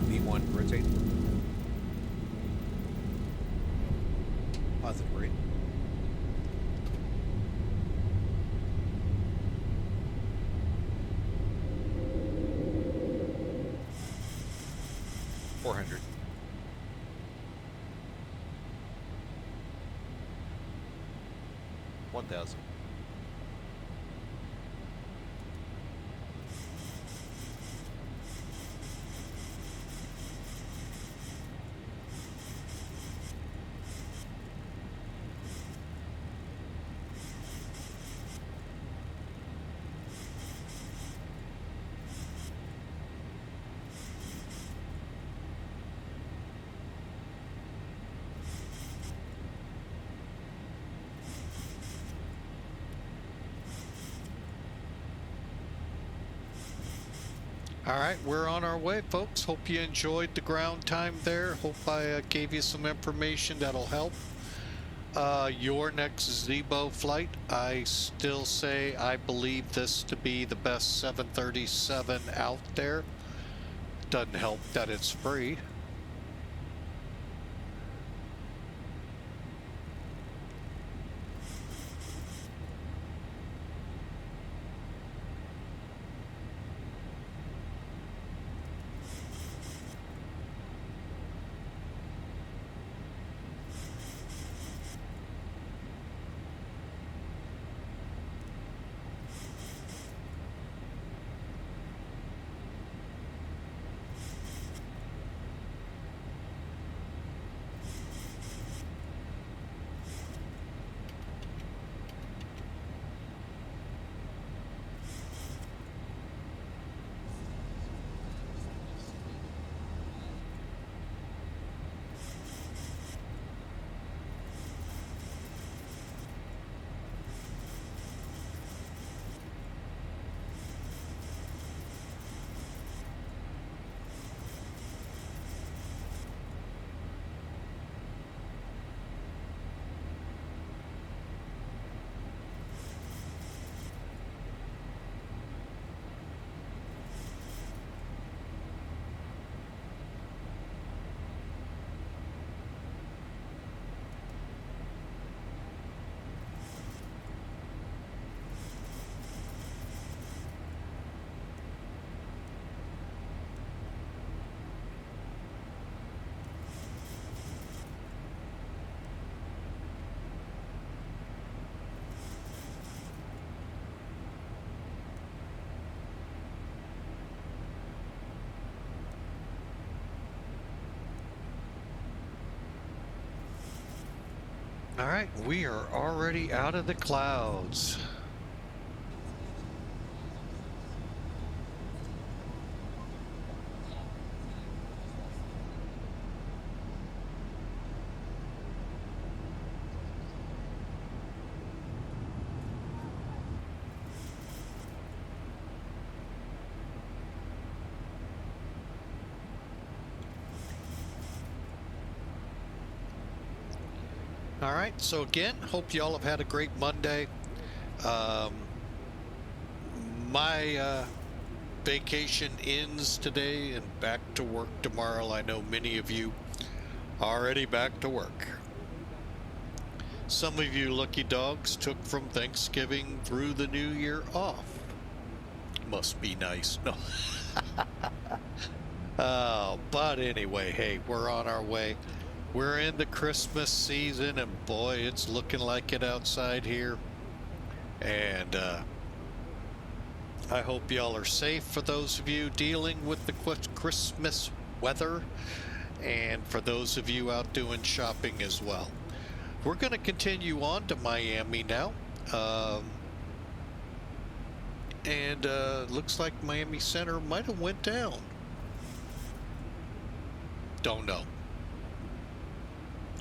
[SPEAKER 8] V1, rotate. Positive rate. $400. 1,000.
[SPEAKER 1] All right, we're on our way, folks. Hope you enjoyed the ground time there. Hope I gave you some information that'll help. Your next Zibo flight, I still say I believe this to be the best 737 out there. Doesn't help that it's free. All right, we are already out of the clouds. All right, so again, hope y'all have had a great Monday. My vacation ends today and back to work tomorrow. I know many of you already back to work. Some of you lucky dogs took from Thanksgiving through the New Year off. Must be nice. No. Oh, but anyway, hey, we're on our way. We're in the Christmas season, and boy, it's looking like it outside here. And I hope y'all are safe for those of you dealing with the Christmas weather, and for those of you out doing shopping as well. We're going to continue on to Miami now. And looks like Miami Center might have went down. Don't know.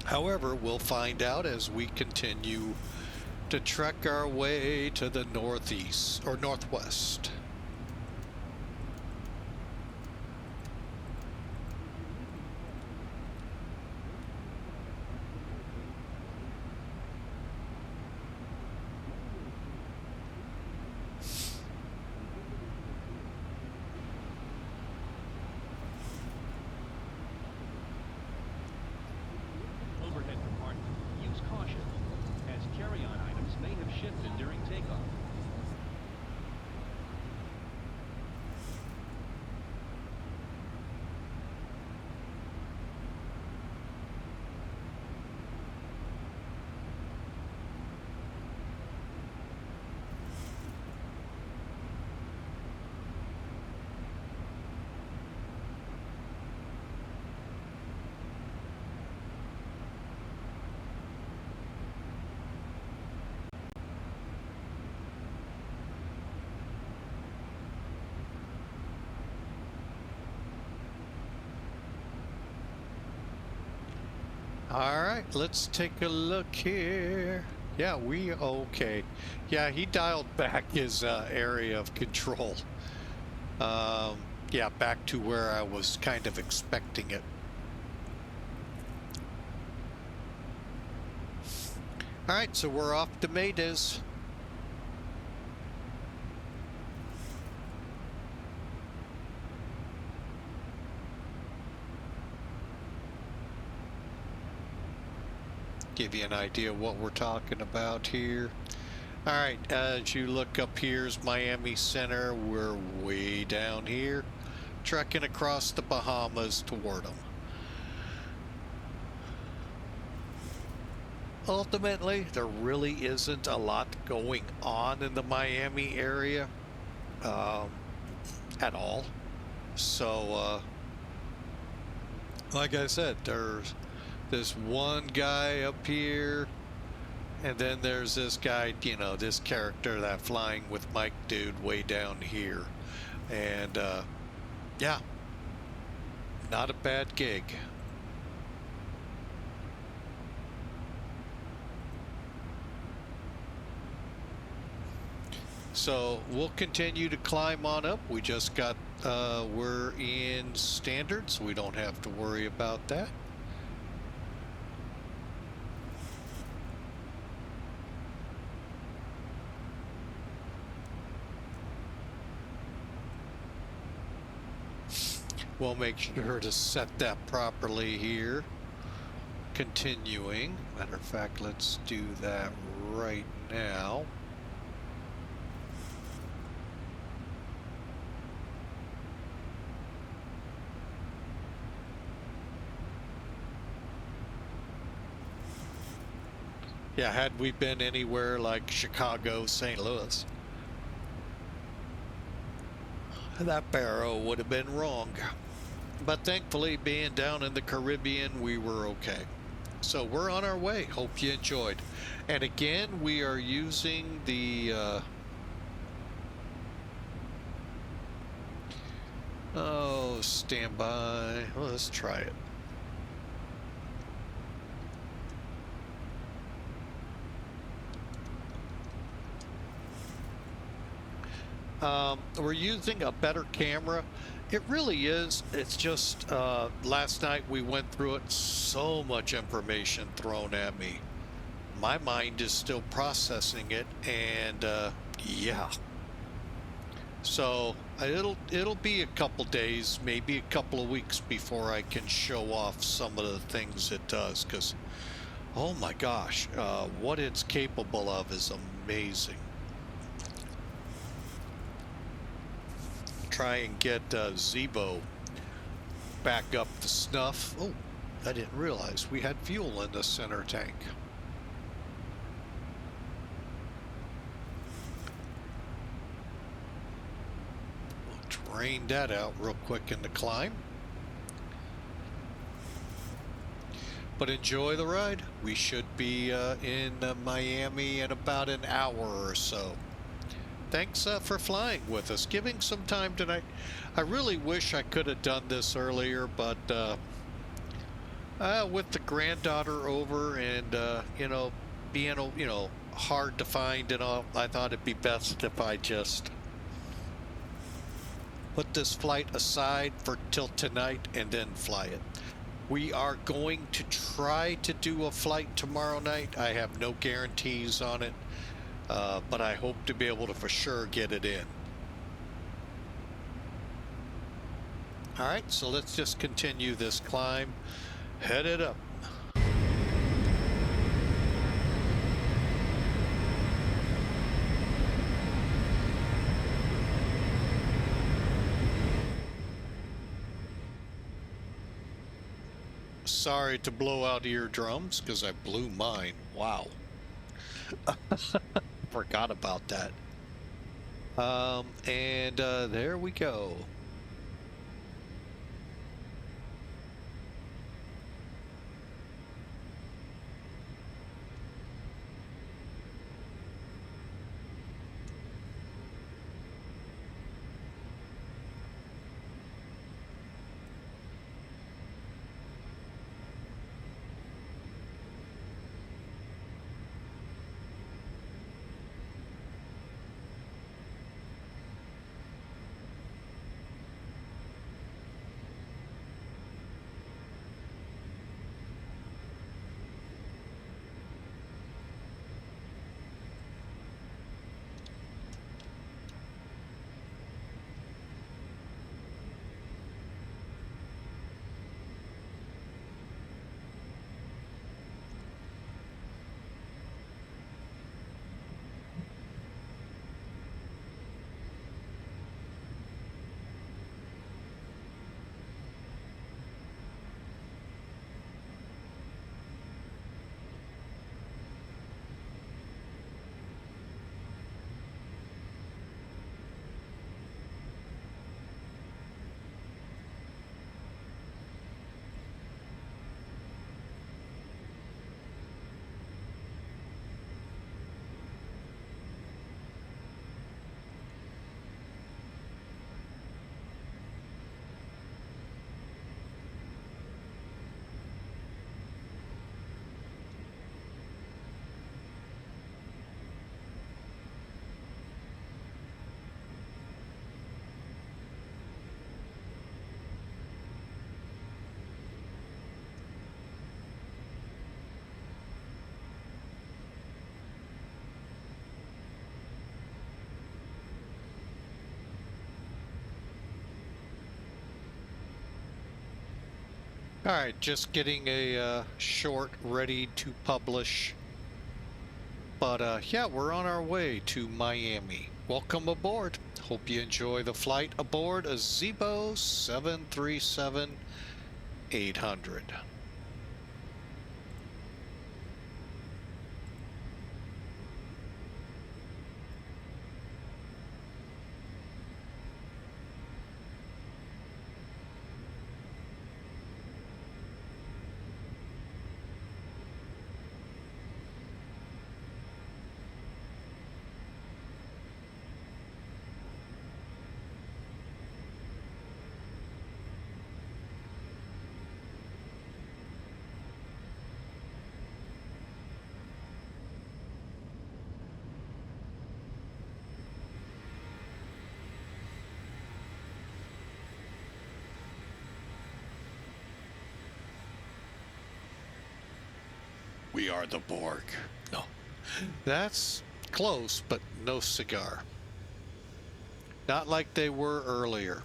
[SPEAKER 1] However, we'll find out as we continue to trek our way to the northeast or northwest. All right, let's take a look here. Yeah, we okay. Yeah, he dialed back his area of control. Yeah, back to where I was kind of expecting it. All right, so we're off to Maydes. Give you an idea of what we're talking about here. All right, as you look up, here's Miami Center. We're way down here, trekking across the Bahamas toward them. Ultimately, there really isn't a lot going on in the Miami area at all. So, like I said, there's this one guy up here, and then there's this guy, you know, this character, that Flying with Mike dude, way down here. And yeah, not a bad gig. So we'll continue to climb on up. We just got we're in standard, so we don't have to worry about that. We'll make sure to set that properly here. Continuing. Matter of fact, let's do that right now. Yeah, had we been anywhere like Chicago, St. Louis, that barrow would have been wrong. But thankfully, being down in the Caribbean, we were okay. So we're on our way. Hope you enjoyed. And again, we are using the oh, standby. Well, let's try it. We're using a better camera. It really is. It's just last night we went through it. So much information thrown at me. My mind is still processing it, and yeah. So it'll be a couple days, maybe a couple of weeks before I can show off some of the things it does. Because, oh my gosh, what it's capable of is amazing. Try and get Zibo back up to snuff. Oh, I didn't realize we had fuel in the center tank. We'll drain that out real quick in the climb. But enjoy the ride. We should be in Miami in about an hour or so. Thanks for flying with us, giving some time tonight. I really wish I could have done this earlier, but with the granddaughter over and you know, being hard to find and all, I thought it'd be best if I just put this flight aside for till tonight and then fly it. We are going to try to do a flight tomorrow night. I have no guarantees on it. But I hope to be able to for sure get it in. All right, so let's just continue this climb. Head it up. Sorry to blow out eardrums because I blew mine. Wow. Forgot about that. And there we go. All right, just getting a short ready to publish. But yeah, we're on our way to Miami. Welcome aboard. Hope you enjoy the flight aboard a Zibo 737-800. We are the Borg. No. That's close, but no cigar. Not like they were earlier.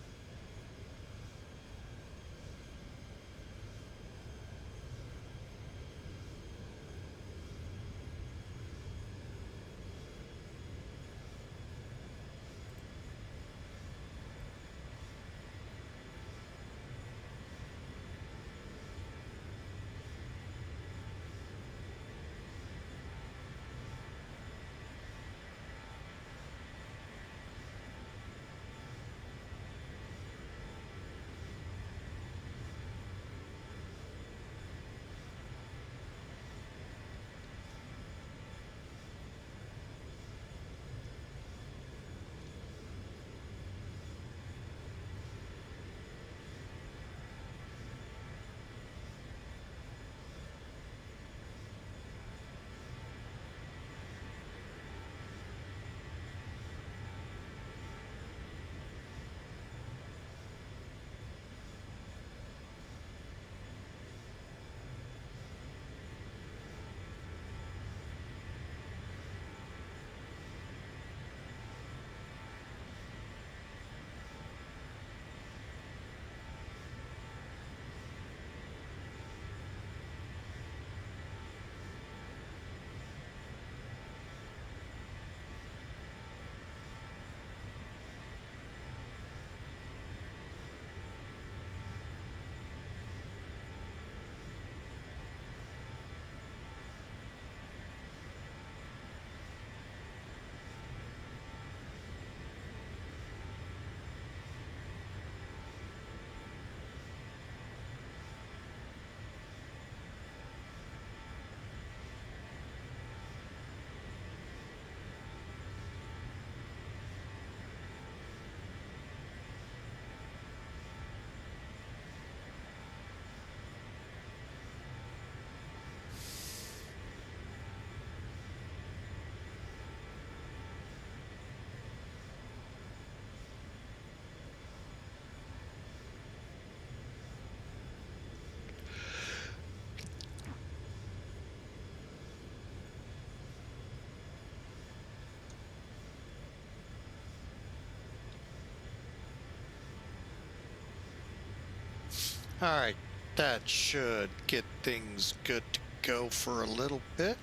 [SPEAKER 1] All right, that should get things good to go for a little bit.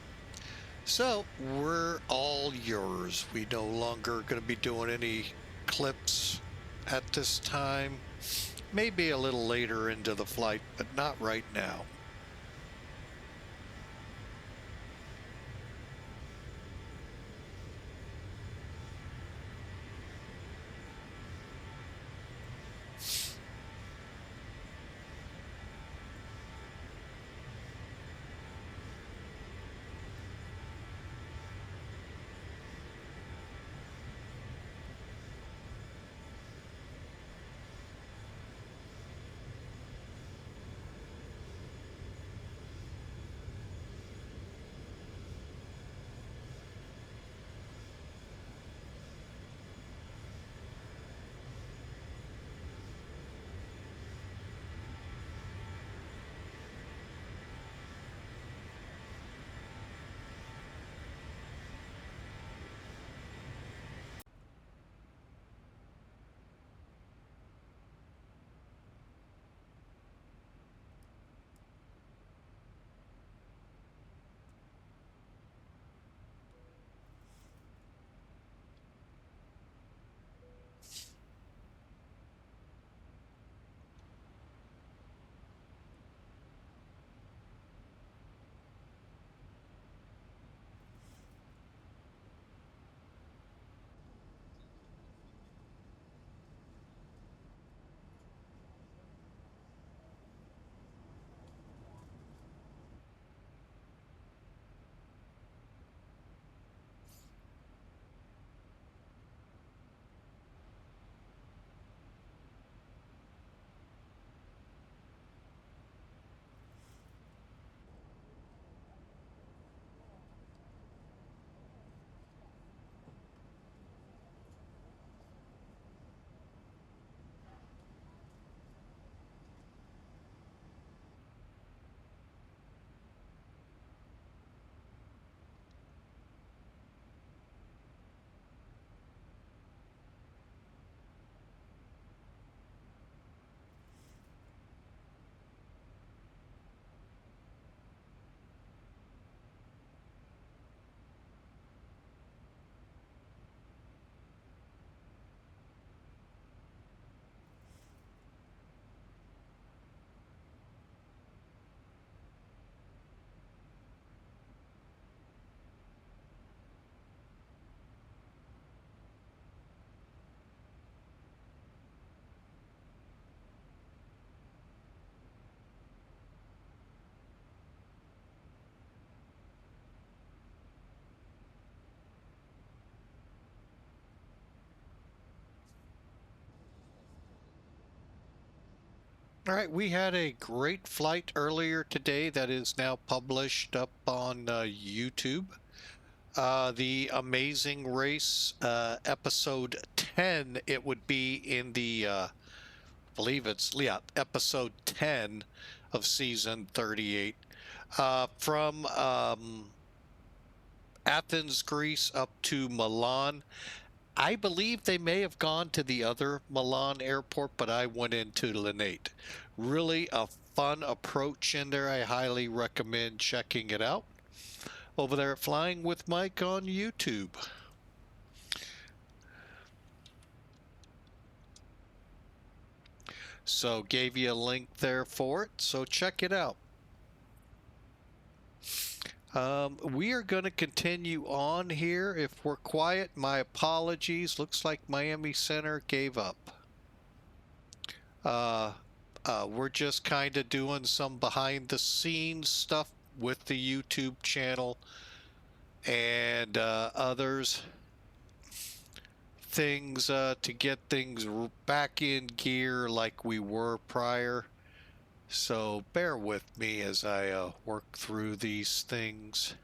[SPEAKER 1] So we're all yours. We no longer going to be doing any clips at this time. Maybe a little later into the flight, but not right now. All right, we had a great flight earlier today that is now published up on YouTube. The Amazing Race, episode 10, it would be in the, I believe it's, yeah, episode 10 of season 38. From Athens, Greece up to Milan. I believe they may have gone to the other Milan airport, but I went into Linate. Really a fun approach in there. I highly recommend checking it out over there at Flying with Mike on YouTube. So gave you a link there for it, so check it out. We are going to continue on here. If we're quiet, my apologies. Looks like Miami Center gave up. We're just kind of doing some behind the scenes stuff with the YouTube channel and others things to get things back in gear like we were prior. So bear with me as I work through these things.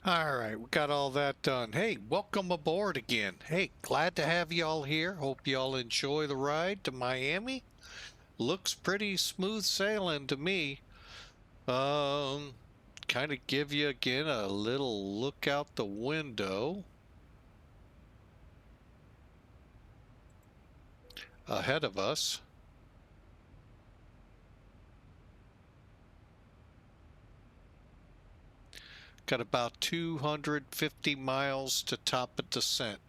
[SPEAKER 1] All right, we got all that done. Hey, welcome aboard again. Hey, glad to have y'all here. Hope y'all enjoy the ride to Miami. Looks pretty smooth sailing to me. Kind of give you again a little look out the window ahead of us. Got about 250 miles to top of descent.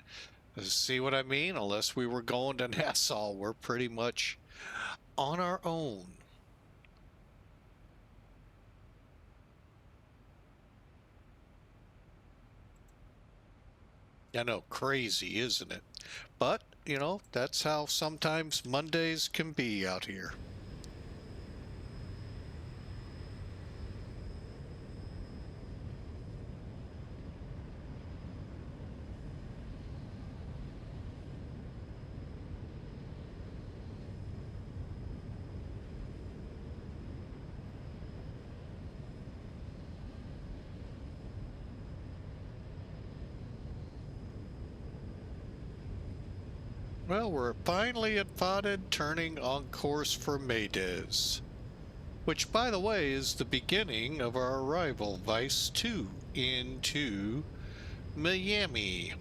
[SPEAKER 1] See what I mean? Unless we were going to Nassau, we're pretty much on our own. I know, crazy, isn't it? But, you know, that's how sometimes Mondays can be out here. Well, we're finally at VATSIM, turning on course for Maydes, which, by the way, is the beginning of our arrival, Vice 2, into Miami.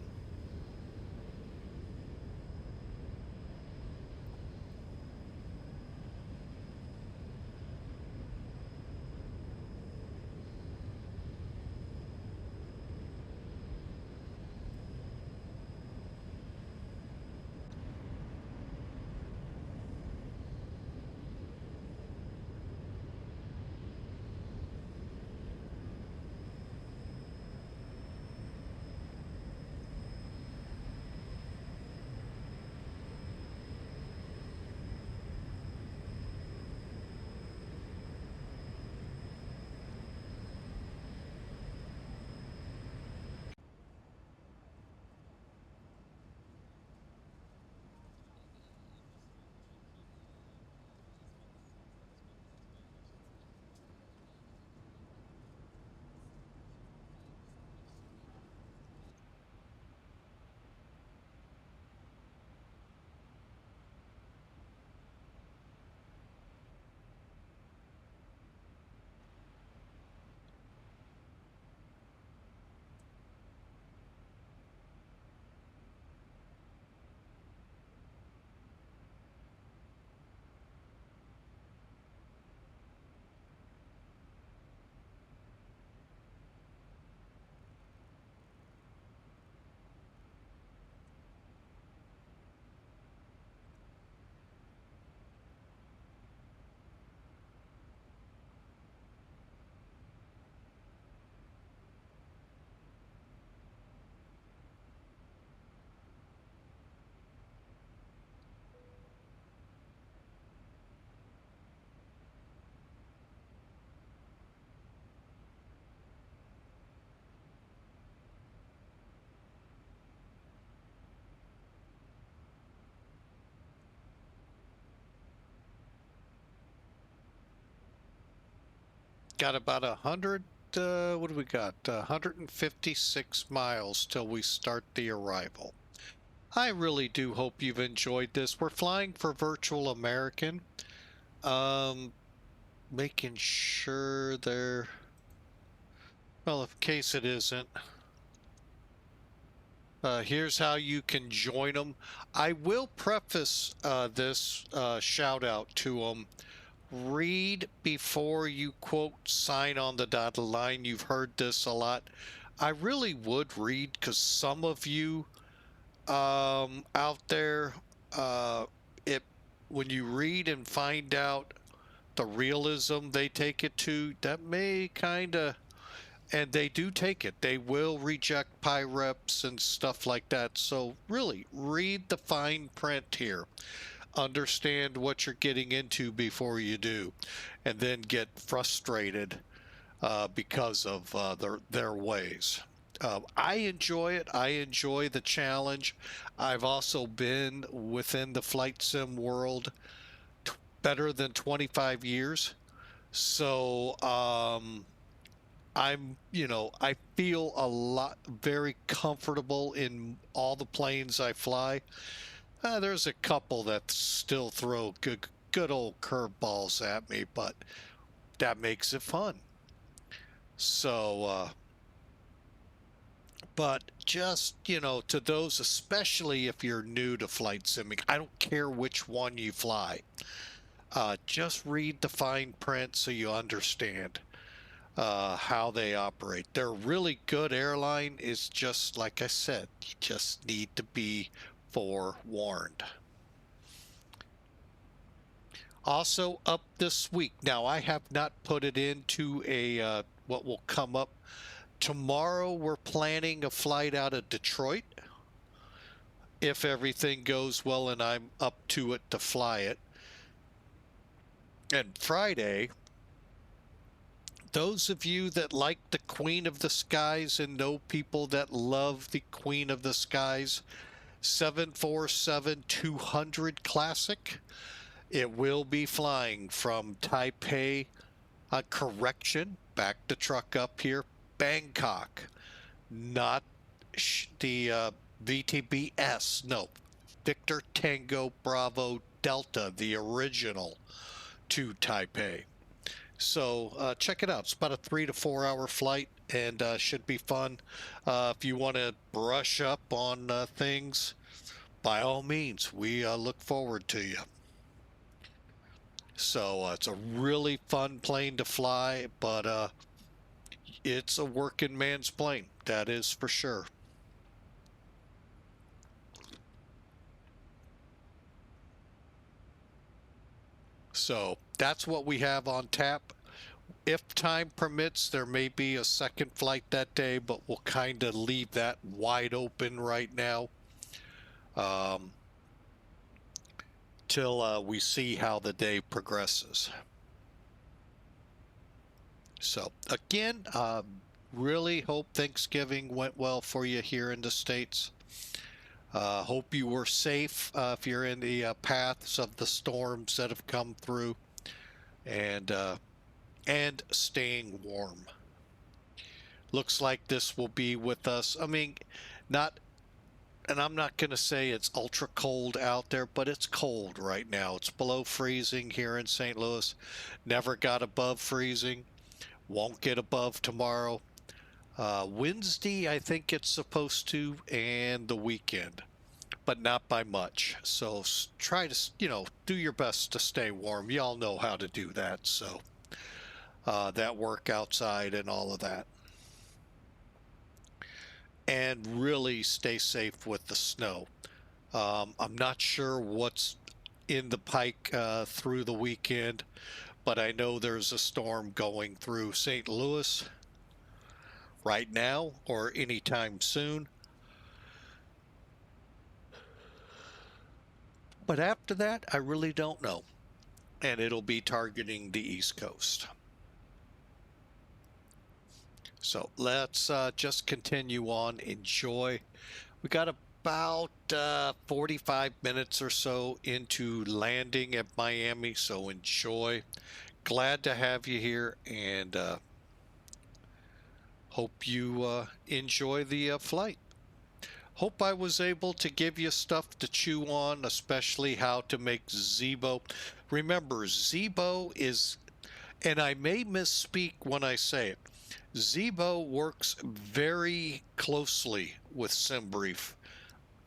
[SPEAKER 1] Got about 100, what do we got? 156 miles till we start the arrival. I really do hope you've enjoyed this. We're flying for Virtual American. Making sure they're, well, in case it isn't. Here's how you can join them. I will preface this shout out to them. Read before you quote sign on the dotted line. You've heard this a lot. I really would read, because some of you out there, when you read and find out the realism they take it to, that may kind of, and they do take it. They will reject PIREPs and stuff like that. So really read the fine print here. Understand what you're getting into before you do, and then get frustrated because of their ways. I enjoy it. I enjoy the challenge. I've also been within the flight sim world better than 25 years. So I feel very comfortable in all the planes I fly. There's a couple that still throw good old curveballs at me, but that makes it fun. So, but just, to those, especially if you're new to flight simming, I don't care which one you fly. Just read the fine print so you understand how they operate. They're really good airline. Is just like I said, you just need to be forewarned. Also up this week. Now I have not put it into a what will come up. Tomorrow we're planning a flight out of Detroit. If everything goes well and I'm up to it to fly it. And Friday, those of you that like the Queen of the Skies and know people that love the Queen of the Skies, 747-800 Classic, it will be flying from Taipei, back the truck up here, Bangkok, not the VTBS, no, Victor Tango Bravo Delta, the original, to Taipei. So check it out. It's about a 3 to 4 hour flight and should be fun. If you want to brush up on things, by all means, we look forward to you. So it's a really fun plane to fly, but it's a working man's plane. That is for sure. So that's what we have on tap. If time permits, there may be a second flight that day, but we'll kind of leave that wide open right now till we see how the day progresses. So again, really hope Thanksgiving went well for you here in the States. Hope you were safe if you're in the paths of the storms that have come through, and staying warm. Looks like this will be with us. I mean, and I'm not going to say it's ultra cold out there, but it's cold right now. It's below freezing here in St. Louis. Never got above freezing. Won't get above tomorrow. Wednesday, I think it's supposed to, and the weekend, but not by much. So try to, do your best to stay warm. Y'all know how to do that. So that work outside and all of that. And really stay safe with the snow. I'm not sure what's in the pike through the weekend, but I know there's a storm going through St. Louis right now or anytime soon. But after that, I really don't know. And it'll be targeting the East Coast. So let's just continue on. Enjoy. We got about 45 minutes or so into landing at Miami, so enjoy. Glad to have you here, and hope you enjoy the flight. Hope I was able to give you stuff to chew on, especially how to make Zibo. Remember, Zibo is, and I may misspeak when I say it, Zibo works very closely with SimBrief.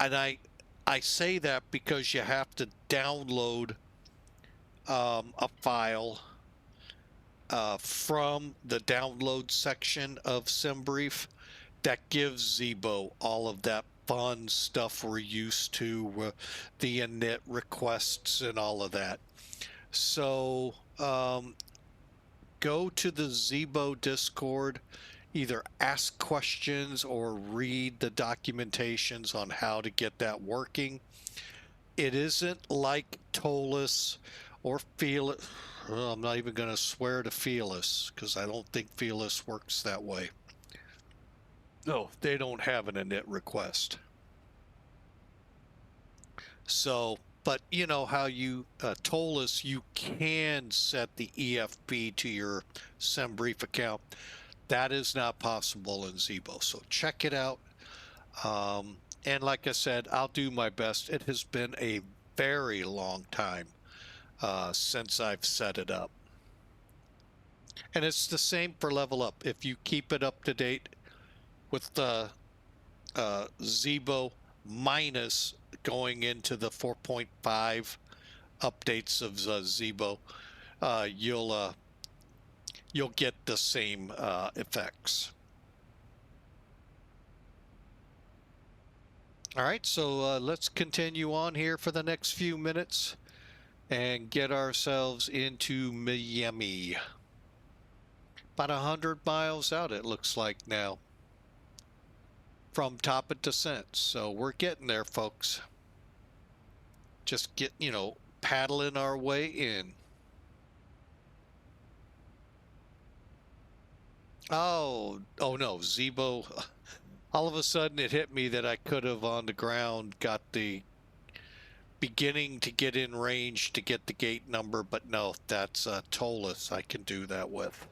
[SPEAKER 1] And I say that because you have to download a file from the download section of SimBrief that gives Zibo all of that fun stuff we're used to, the init requests and all of that. So go to the Zibo Discord, either ask questions or read the documentations on how to get that working. It isn't like Tolus or Fearless. Well, I'm not even going to swear to Fearless because I don't think Fearless works that way. No, they don't have an init request. So, but you know how you, Tolus, you can set the EFB to your SimBrief account. That is not possible in Zibo. So check it out. And like I said, I'll do my best. It has been a very long time since I've set it up. And it's the same for Level Up. If you keep it up to date with the Zibo minus going into the 4.5 updates of Zibo, you'll get the same effects. All right, so let's continue on here for the next few minutes and get ourselves into Miami. About 100 miles out, it looks like now, from top of descent. So we're getting there, folks. Just get, paddling our way in. Oh no, Zibo. All of a sudden it hit me that I could have on the ground got the beginning to get in range to get the gate number, but no, that's tollless I can do that with.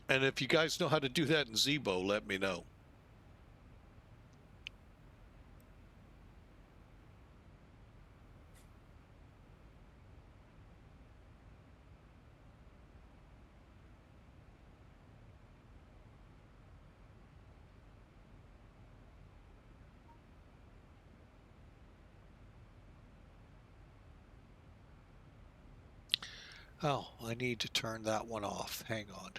[SPEAKER 1] And if you guys know how to do that in Zibo, let me know. Oh, I need to turn that one off. Hang on.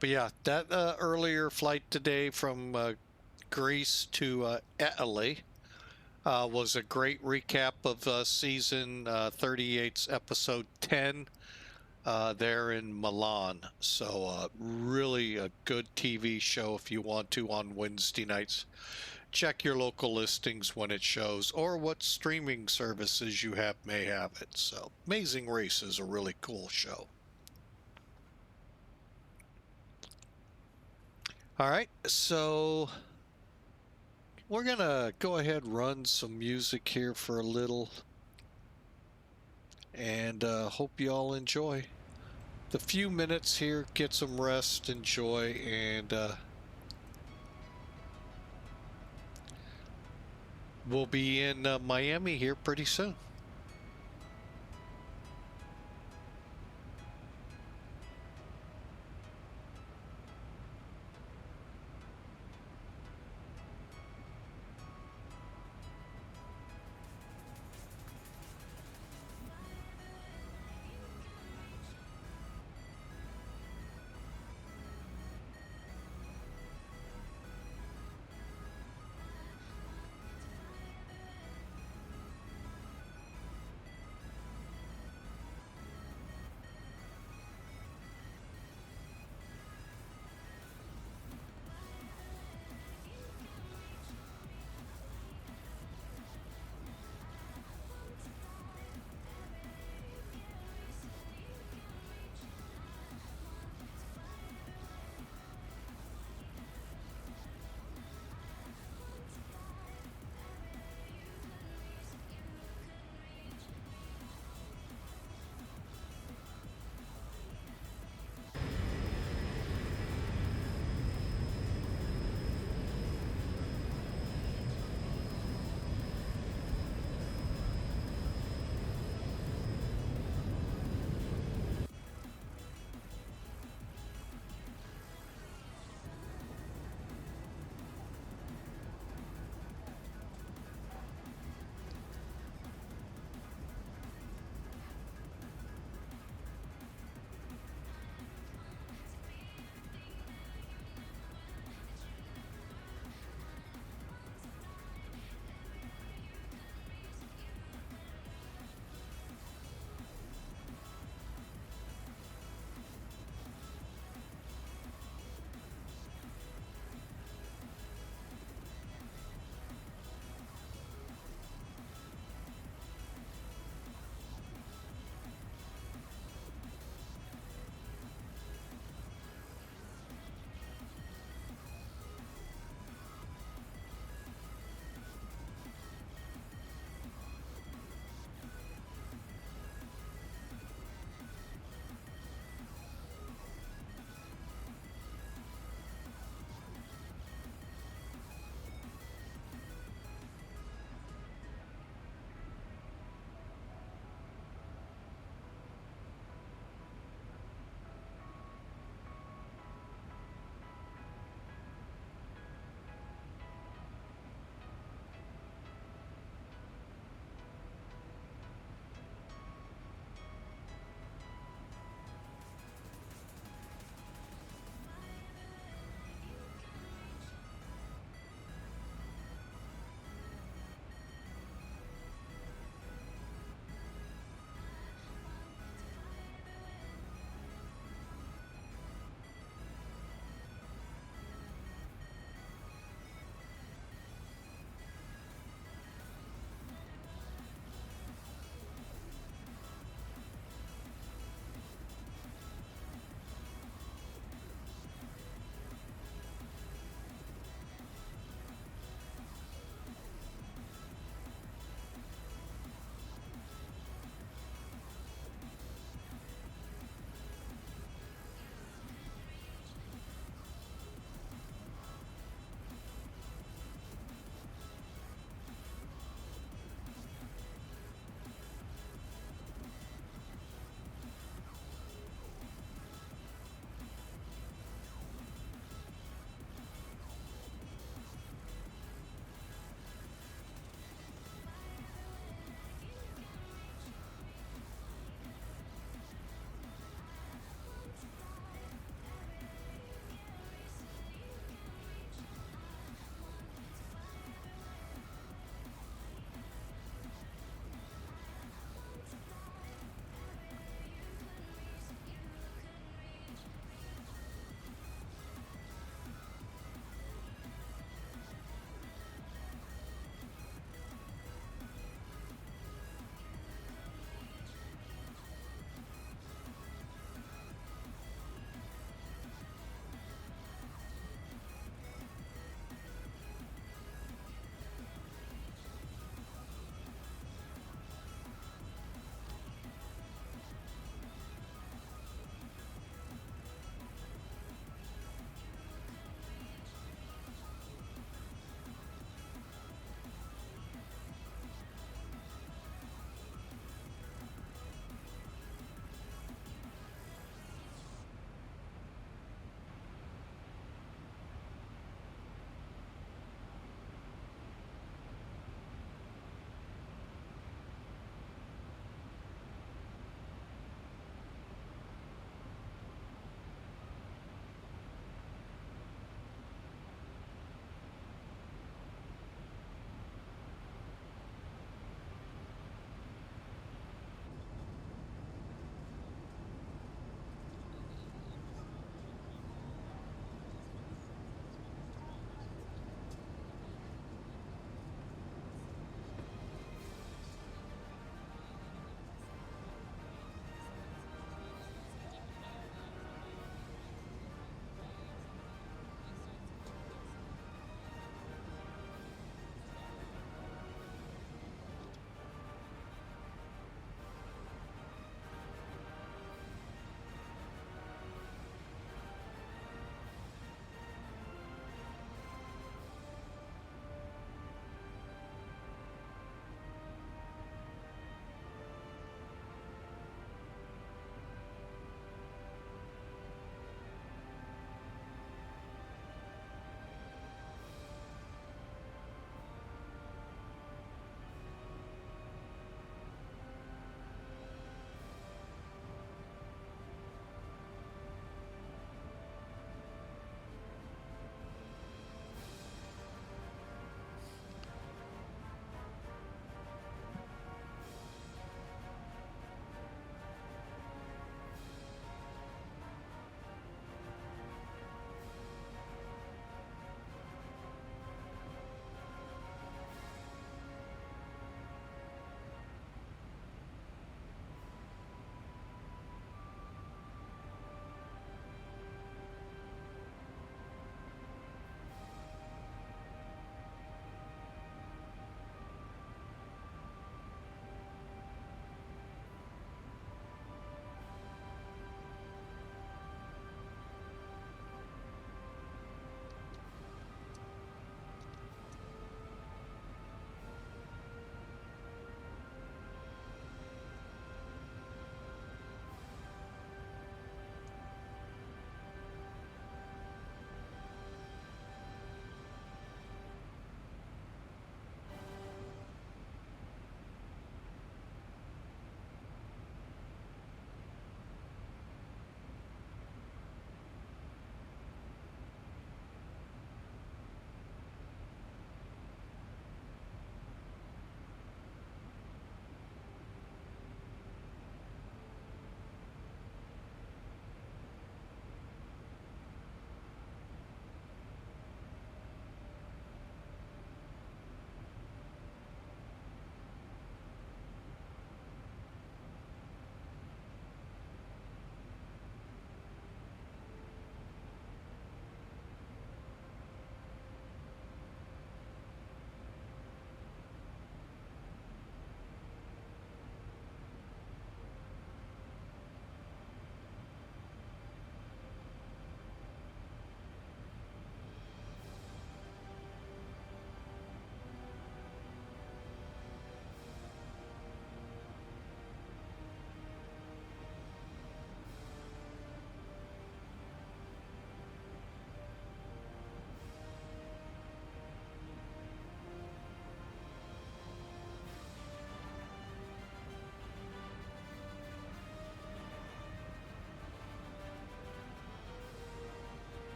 [SPEAKER 1] But yeah, that earlier flight today from Greece to Italy was a great recap of season 38's episode 10 there in Milan. So really a good TV show if you want to on Wednesday nights. Check your local listings when it shows or what streaming services you may have it. So Amazing Race is a really cool show. All right, so we're gonna go ahead and run some music here for a little, and hope you all enjoy the few minutes here. Get some rest, enjoy, and we'll be in Miami here pretty soon.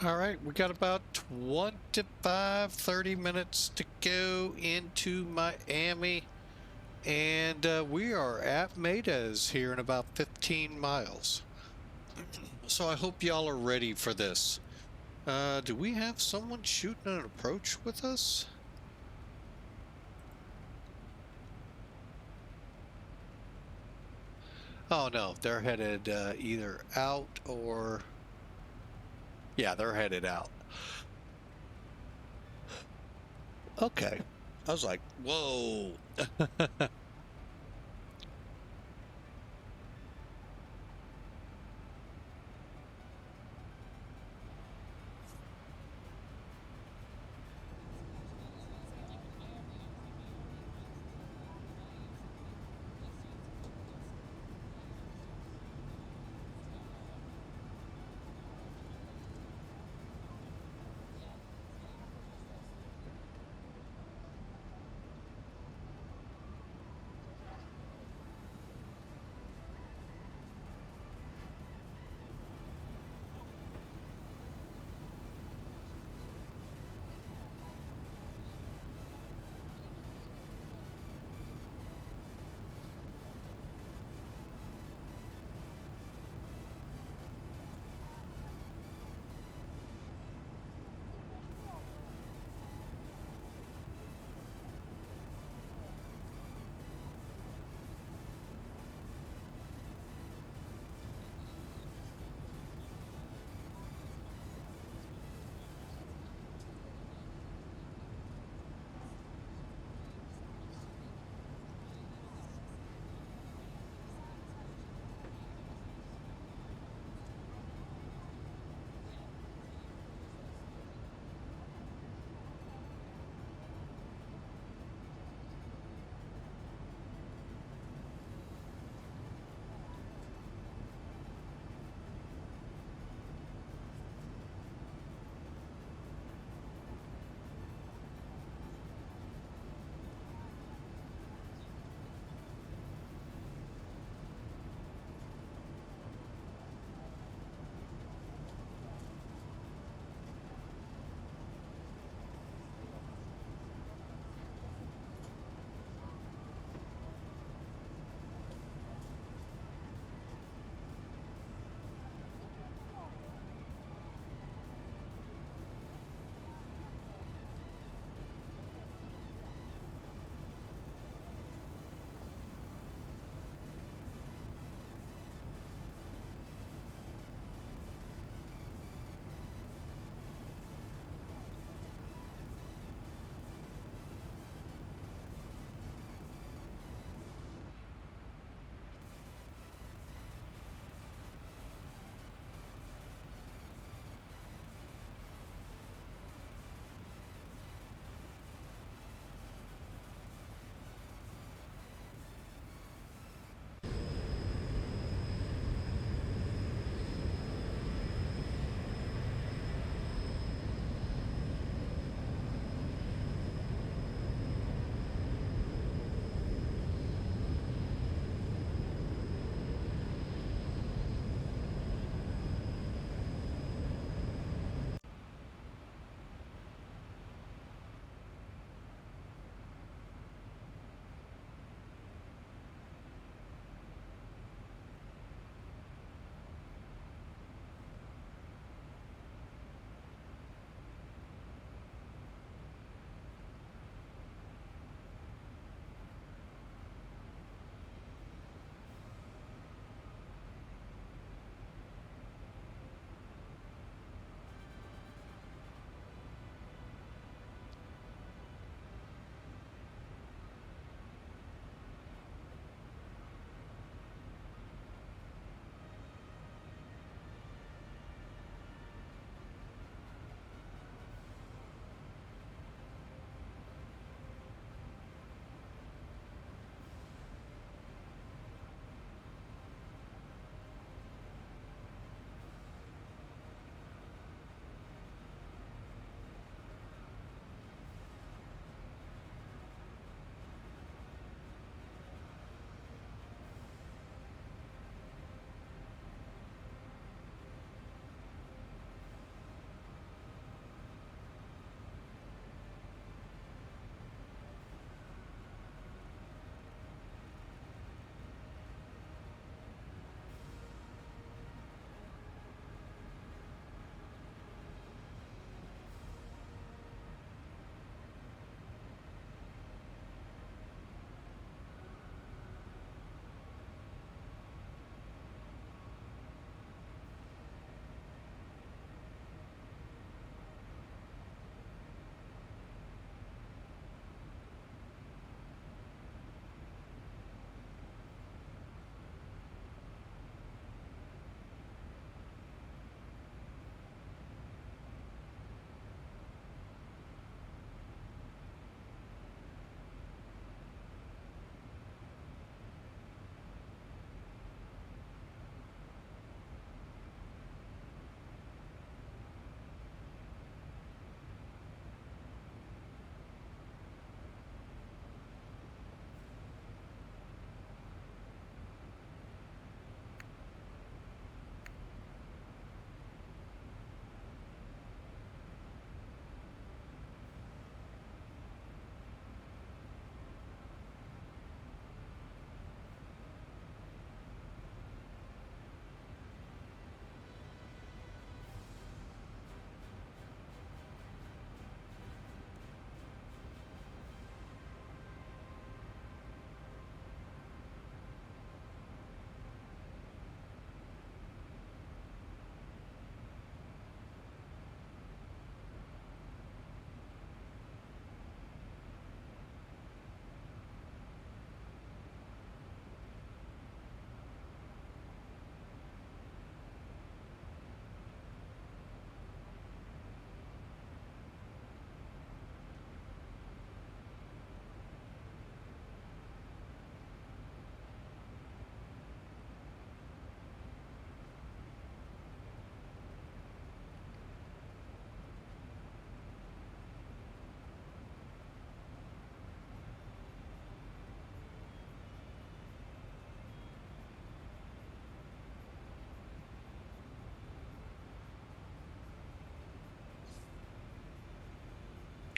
[SPEAKER 1] All right, we got about 30 minutes to go into Miami. And we are at Medes here in about 15 miles. So I hope y'all are ready for this. Do we have someone shooting an approach with us? Oh no, they're headed either out or... Yeah, they're headed out. Okay. I was like, whoa.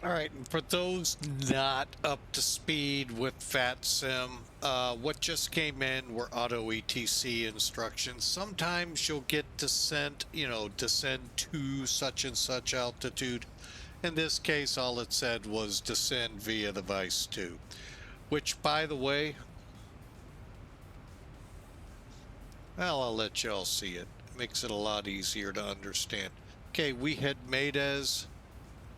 [SPEAKER 1] All right, and for those not up to speed with VATSIM, what just came in were auto ATC instructions. Sometimes you'll get descend to such and such altitude. In this case, all it said was descend via device 2, which, by the way, well, I'll let y'all see it. It makes it a lot easier to understand. Okay, we had Medes.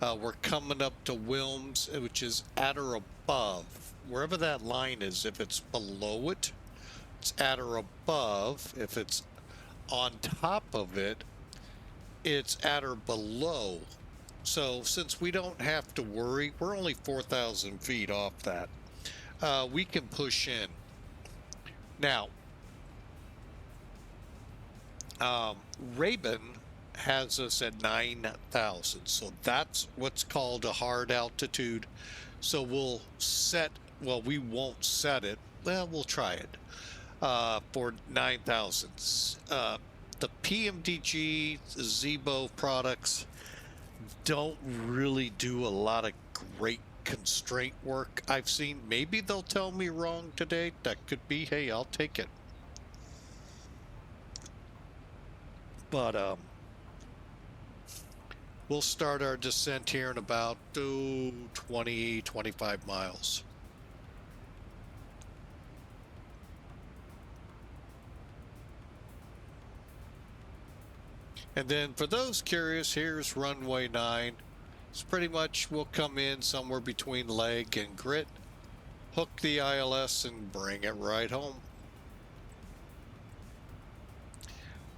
[SPEAKER 1] We're coming up to Wilms, which is at or above. Wherever that line is, if it's below it, it's at or above. If it's on top of it, it's at or below. So since we don't have to worry, we're only 4,000 feet off that. We can push in. Now, Raven has us at 9,000, so that's what's called a hard altitude. So we'll set, well, we won't set it, well, we'll try it for 9,000. The PMDG Zibo products don't really do a lot of great constraint work I've seen. Maybe they'll tell me wrong today. That could be, hey, I'll take it. But we'll start our descent here in about 20, 25 miles. And then for those curious, here's runway 9. It's pretty much, we'll come in somewhere between leg and grit, hook the ILS and bring it right home.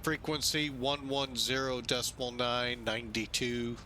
[SPEAKER 1] Frequency 110.992.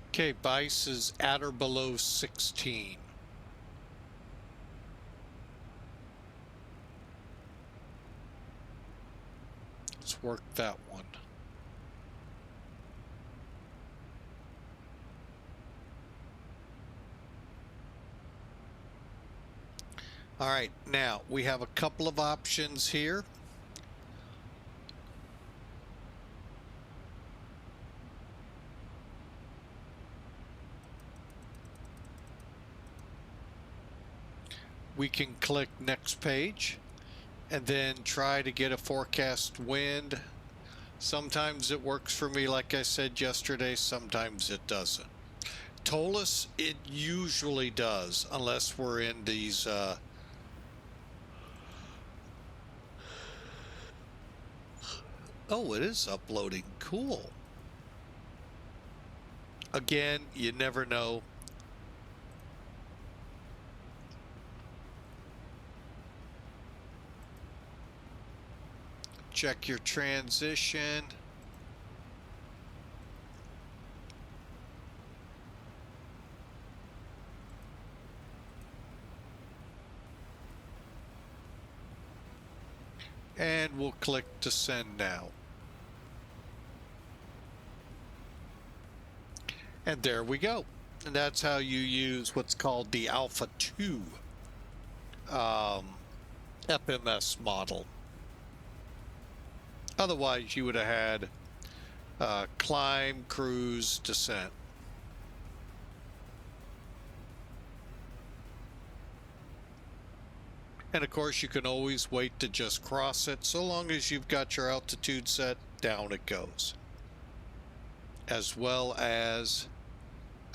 [SPEAKER 1] Okay, Vice is at or below 16. Let's work that one. All right, now we have a couple of options here. We can click next page and then try to get a forecast wind. Sometimes it works for me, like I said yesterday, sometimes it doesn't. TOLUS, it usually does, unless we're in these oh, it is uploading. Cool. Again, you never know. Check your transition. we'll click to send now. And there we go. And that's how you use what's called the Alpha 2 FMS model. Otherwise, you would have had climb, cruise, descent. And of course, you can always wait to just cross it. So long as you've got your altitude set, down it goes. As well as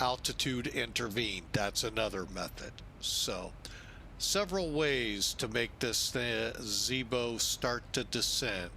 [SPEAKER 1] altitude intervene. That's another method. So several ways to make this Zibo start to descend.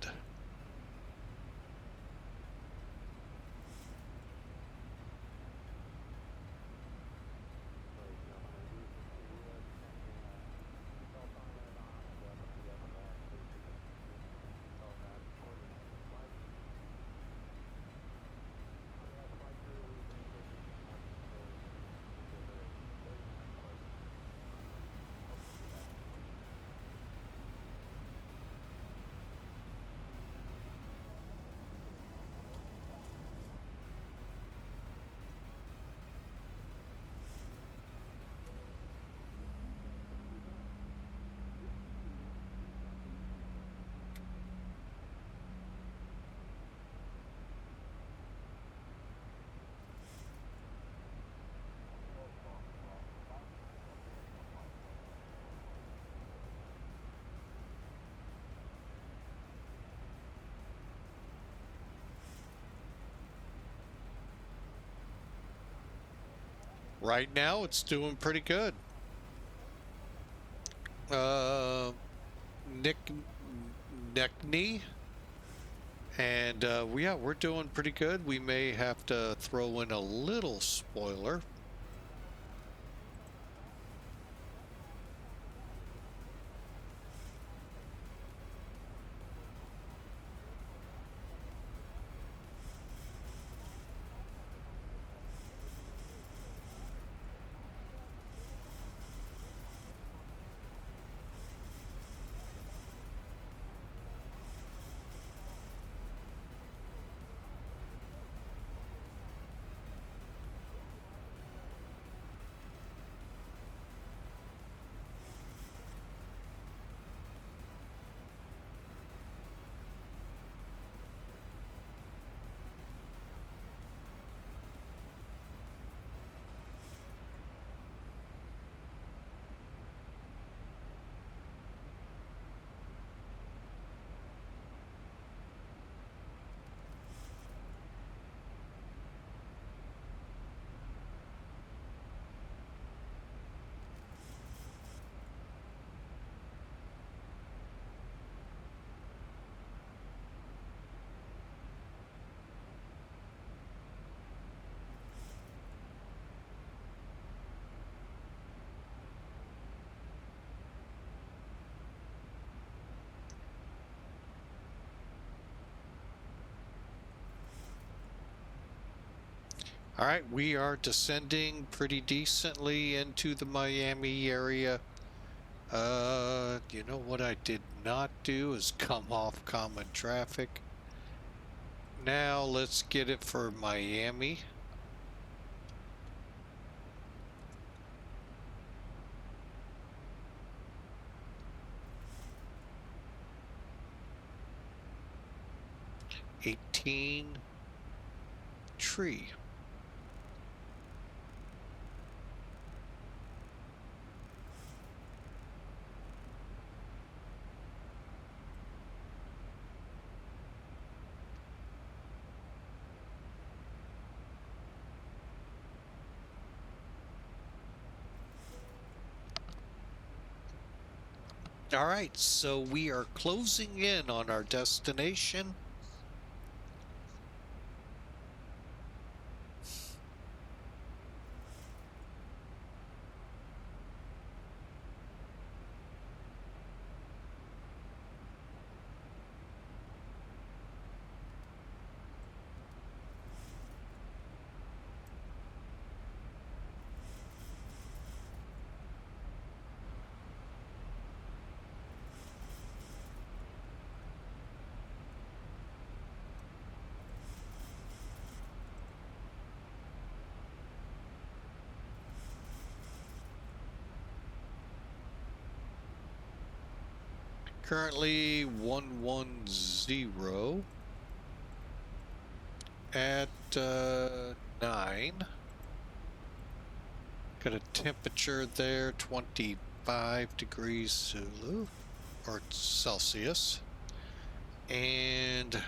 [SPEAKER 1] Right now, it's doing pretty good. Neckney. And yeah, we're doing pretty good. We may have to throw in a little spoiler. All right, we are descending pretty decently into the Miami area. You know what I did not do is come off common traffic. Now let's get it for Miami. Tree. All right, so we are closing in on our destination. Currently 110 at 9. Got a temperature there 25 degrees Zulu or Celsius, and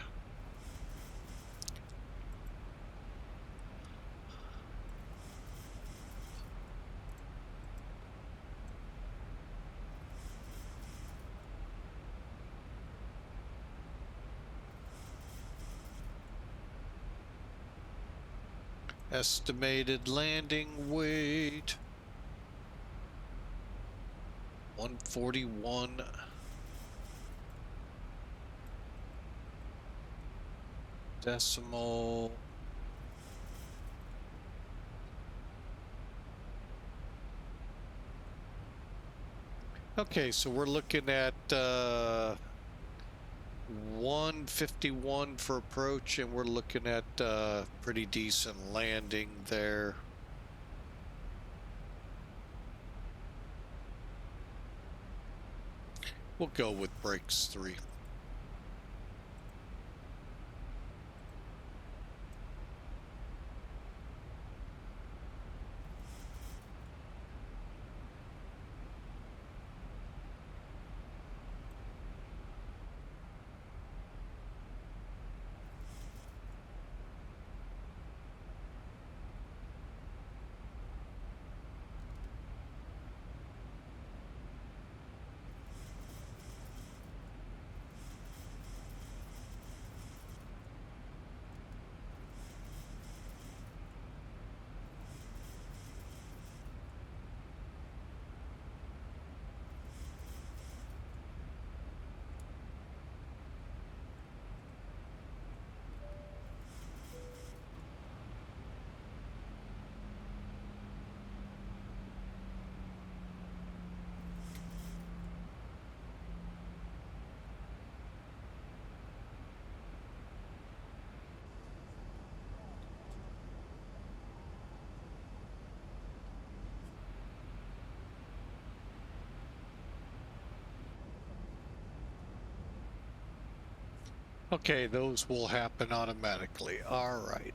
[SPEAKER 1] estimated landing weight 141 decimal. Okay, so we're looking at 151 for approach, and we're looking at pretty decent landing there. We'll go with brakes 3. Okay, those will happen automatically. All right.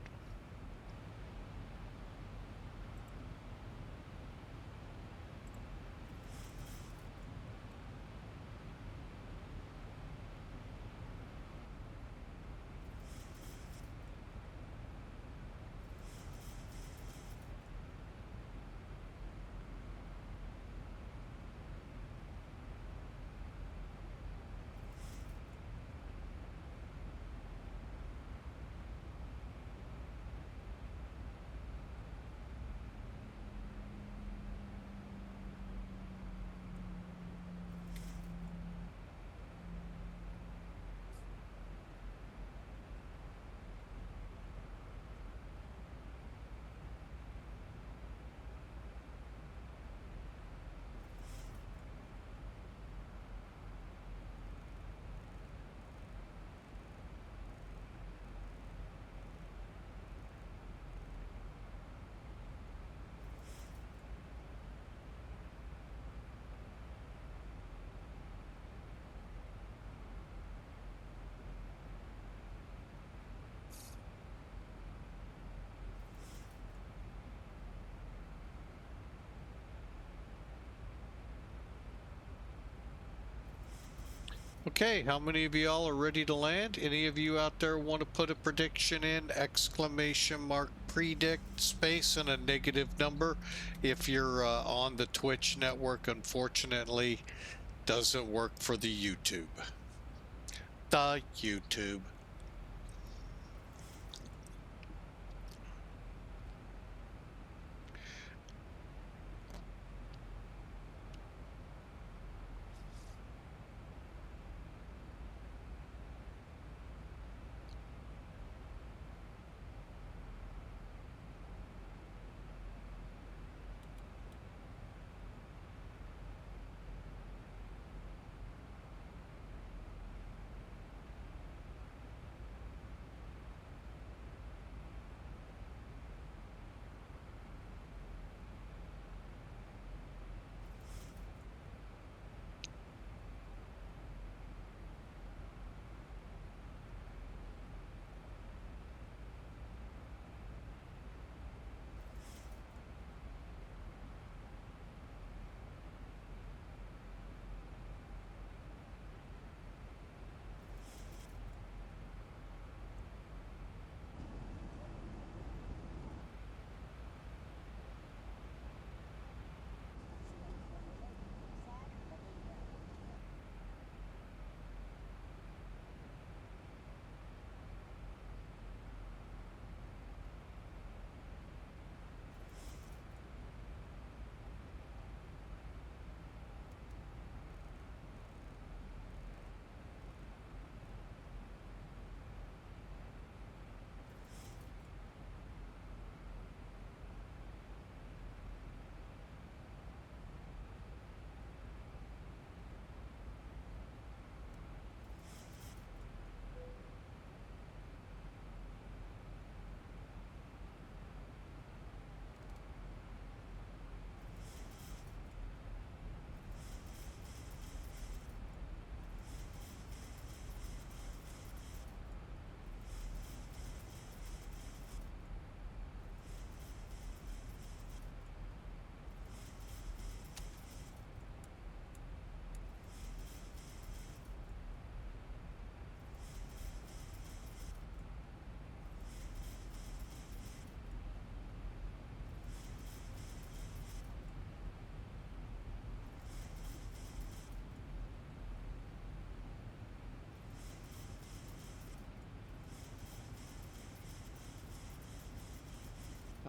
[SPEAKER 1] Okay, how many of y'all are ready to land? Any of you out there want to put a prediction in? Exclamation mark predict space and a negative number. If you're on the Twitch network, unfortunately, doesn't work for the YouTube. The YouTube.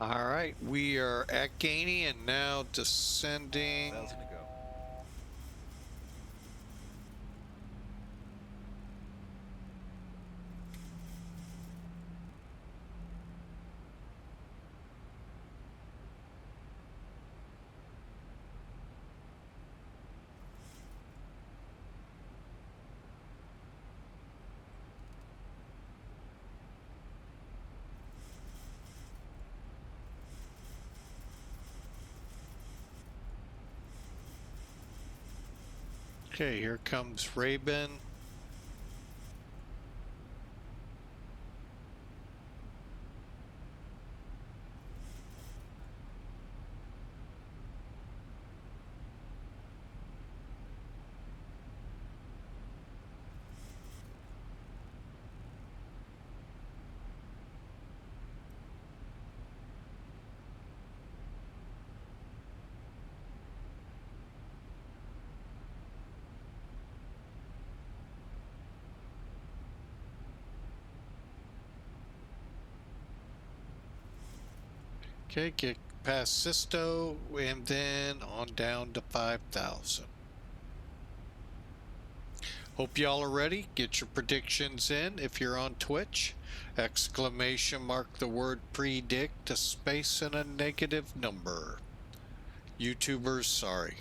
[SPEAKER 1] All right, we are at Gainey and now descending.
[SPEAKER 8] 1,000 to go.
[SPEAKER 1] Okay, here comes Rabin. Okay, get past Sisto and then on down to 5,000. Hope y'all are ready. Get your predictions in if you're on Twitch. Exclamation mark the word predict, a space and a negative number. YouTubers, sorry.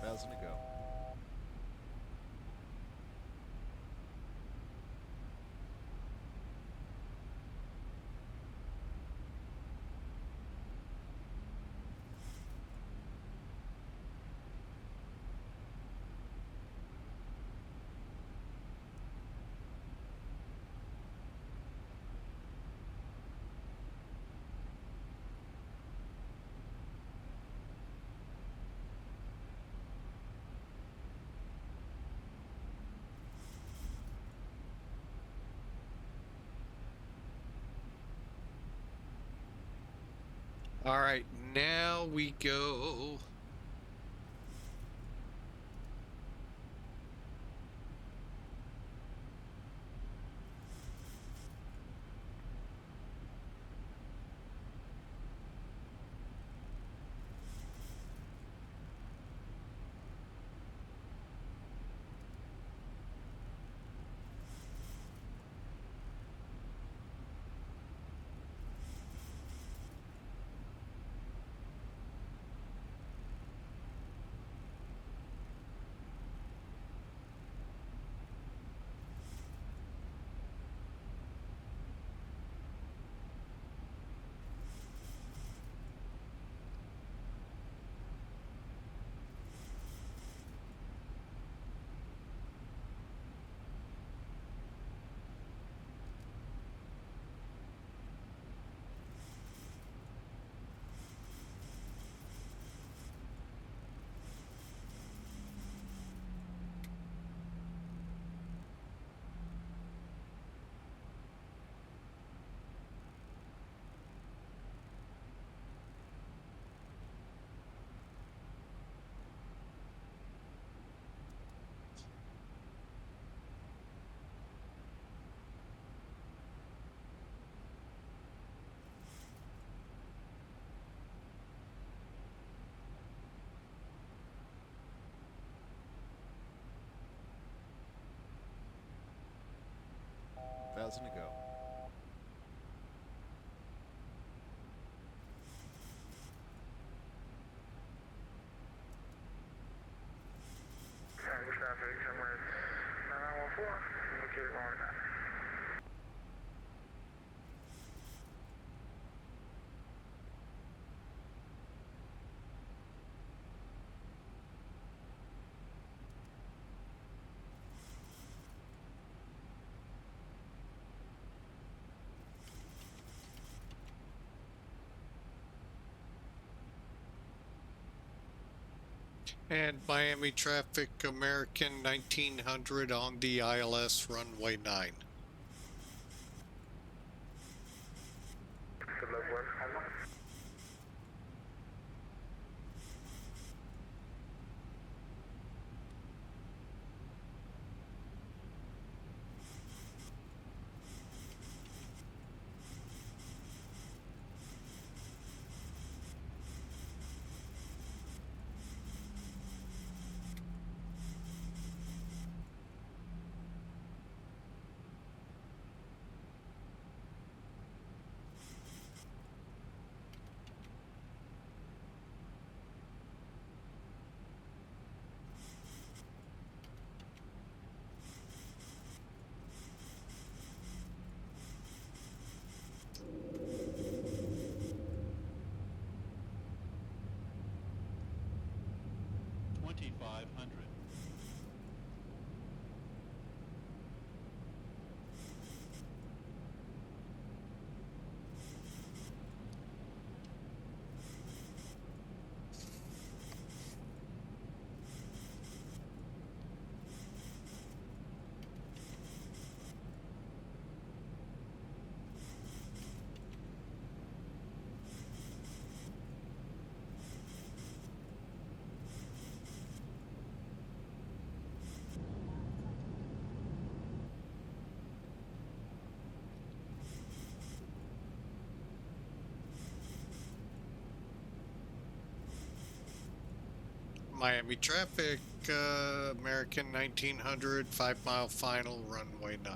[SPEAKER 8] Thousand to go.
[SPEAKER 1] All right, now we go.
[SPEAKER 8] 5,000 to go.
[SPEAKER 9] Traffic, somewhere 9914, indicate wrong.
[SPEAKER 1] And Miami traffic, American 1900 on the ILS runway 9.
[SPEAKER 9] Good luck, one.
[SPEAKER 1] Miami traffic, American 1900, 5-mile final, runway 9.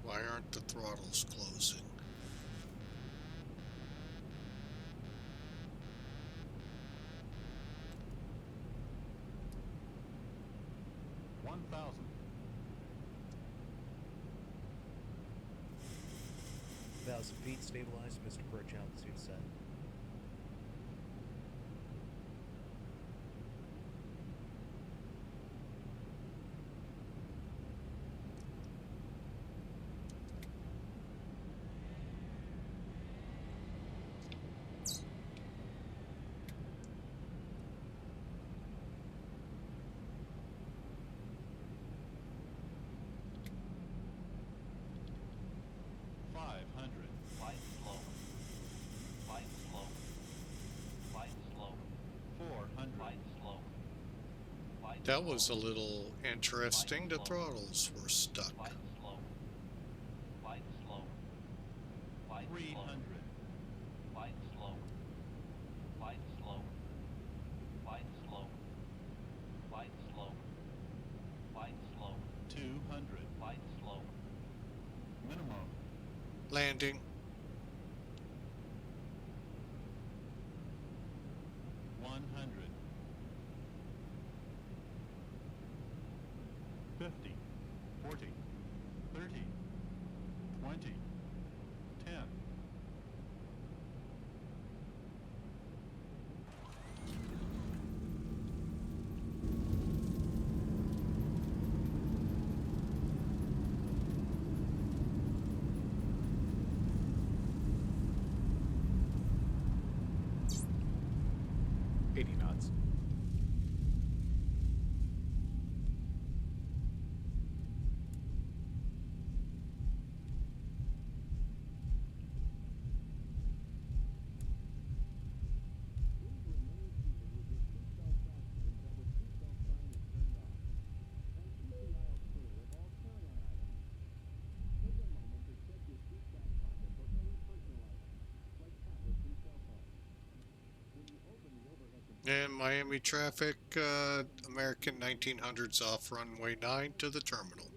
[SPEAKER 1] Why aren't the throttles closing?
[SPEAKER 10] Thousand feet, stabilized, Mr. Perch, altitude set. That was a little interesting. The throttles were stuck.
[SPEAKER 11] 200. Minimum.
[SPEAKER 1] Landing.
[SPEAKER 8] 80 knots.
[SPEAKER 10] And Miami traffic, American 1900s off runway 9 to the terminal.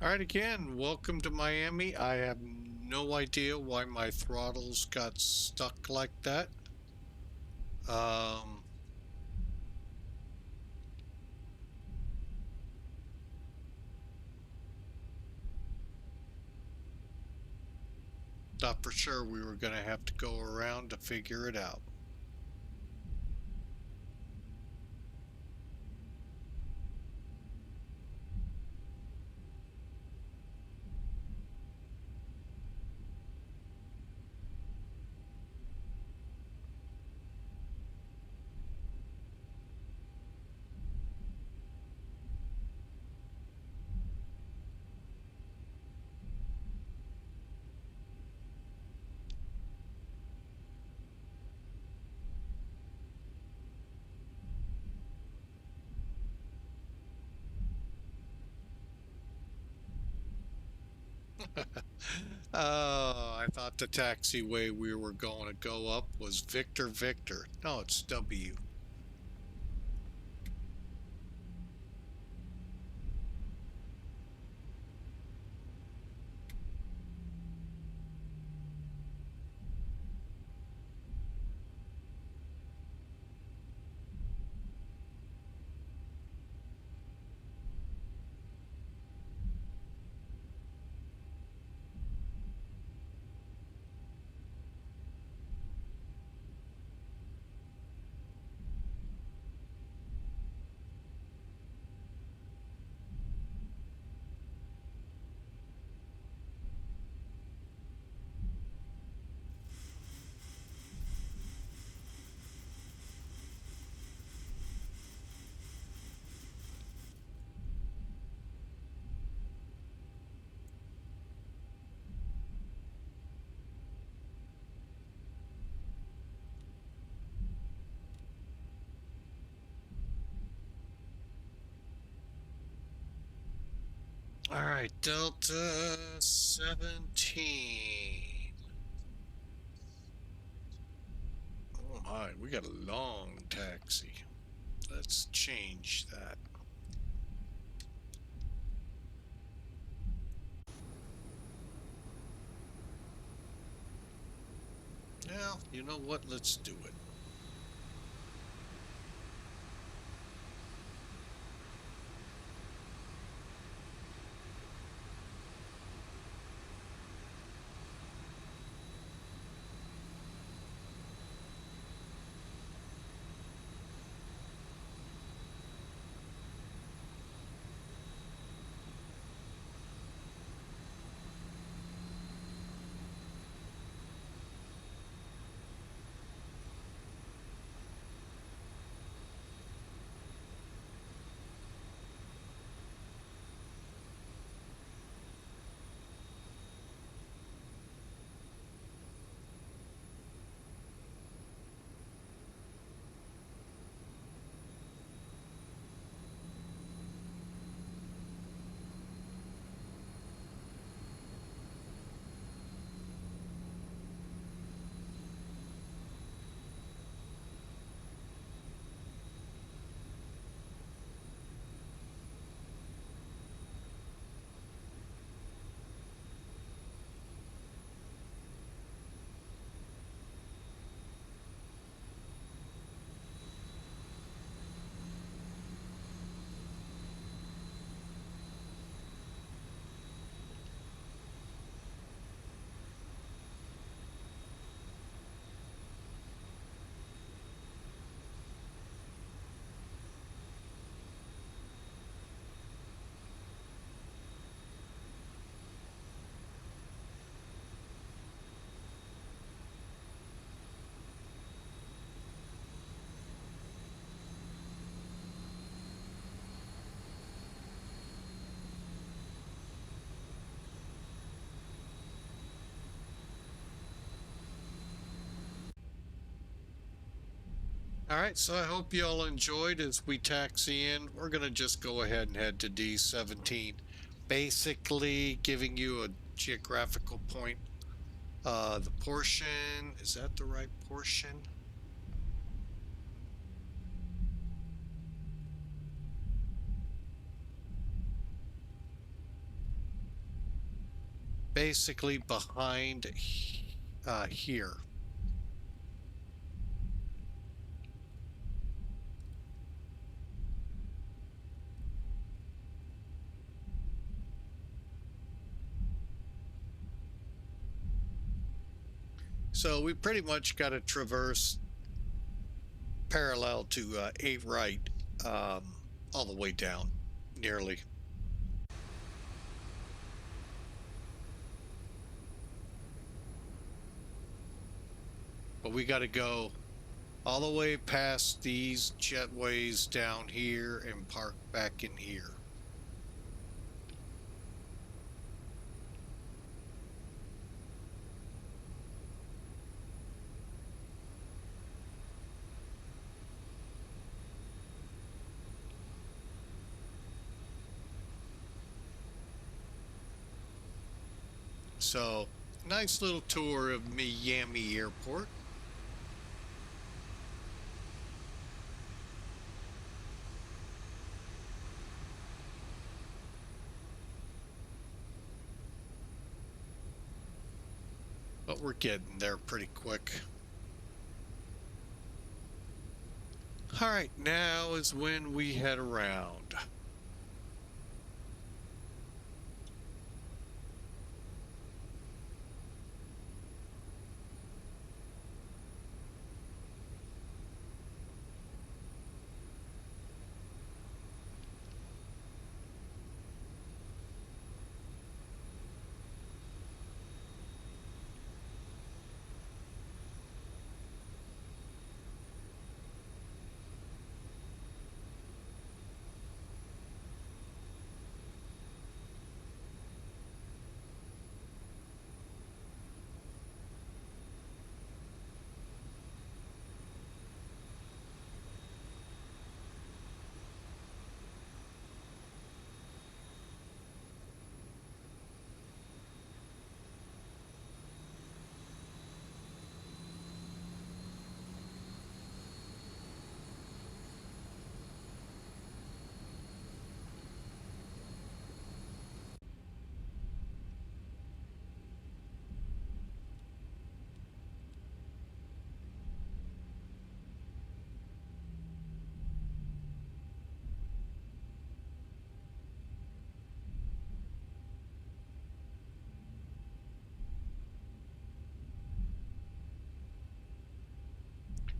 [SPEAKER 10] All right, again, welcome to Miami. I have no idea why my throttles got stuck like that. Thought for sure we were going to have to go around to figure it out. Oh, I thought the taxiway we were going to go up was Victor Victor. No, it's W. All right, Delta 17. Oh my, we got a long taxi. Let's change that. Now, you know what? Let's do it. All right, so I hope you all enjoyed as we taxi in. We're going to just go ahead and head to D17, basically giving you a geographical point. The portion, is that the right portion? Basically behind here. So we pretty much got to traverse parallel to 8 right all the way down, nearly. But we got to go all the way past these jetways down here and park back in here. So, nice little tour of Miami Airport. But we're getting there pretty quick. All right, now is when we head around.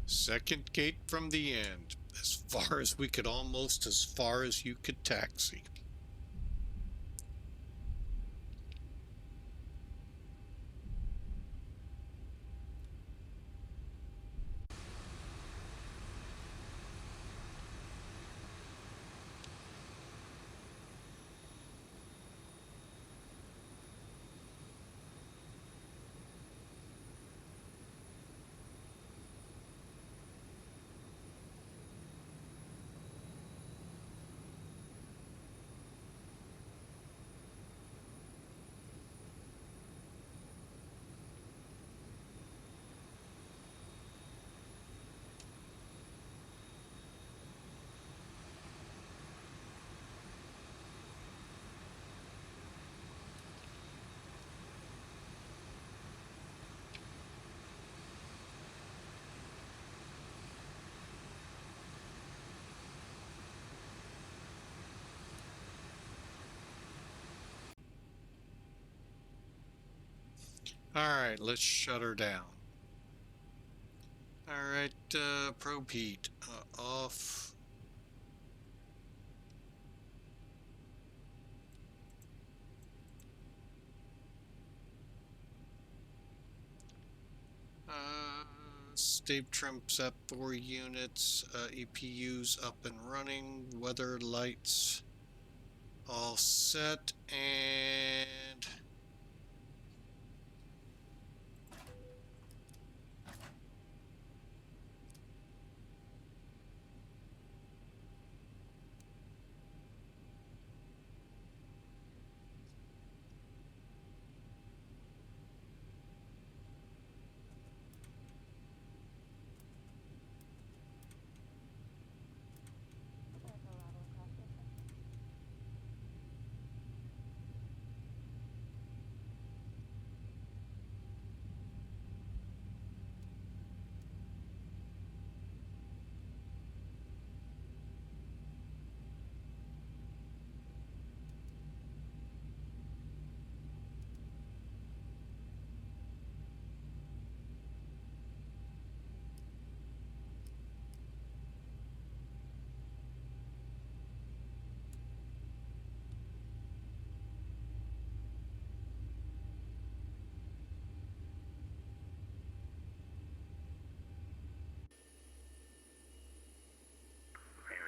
[SPEAKER 10] Second gate from the end. As far as we could, almost as far as you could taxi. Alright, let's shut her down. Alright, probe heat off. Stave trim's at 4 units, EPU's up and running, weather lights all set, and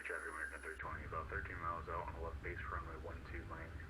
[SPEAKER 9] Traffic American 320, about 13 miles out on the left base runway 12 Miami.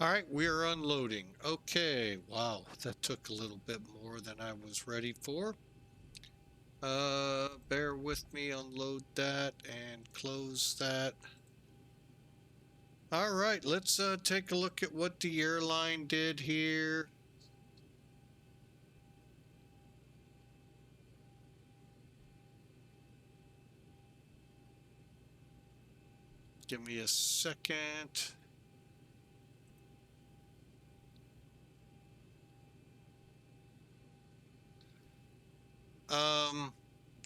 [SPEAKER 10] alright, we are unloading. Okay, wow, that took a little bit more than I was ready for. Bear with me, unload that and close that. Alright, let's take a look at what the airline did here. Give me a second.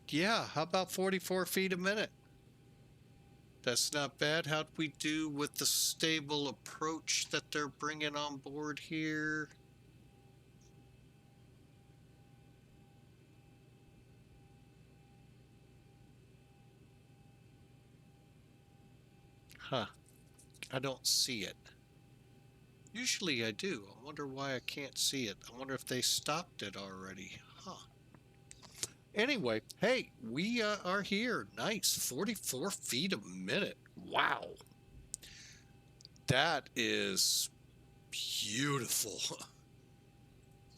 [SPEAKER 10] Yeah, how about 44 feet a minute? That's not bad. How'd we do with the stable approach that they're bringing on board here? Huh. I don't see it. Usually I do. I wonder why I can't see it. I wonder if they stopped it already. Huh. Anyway, hey, we are here. Nice. 44 feet a minute. Wow. That is beautiful.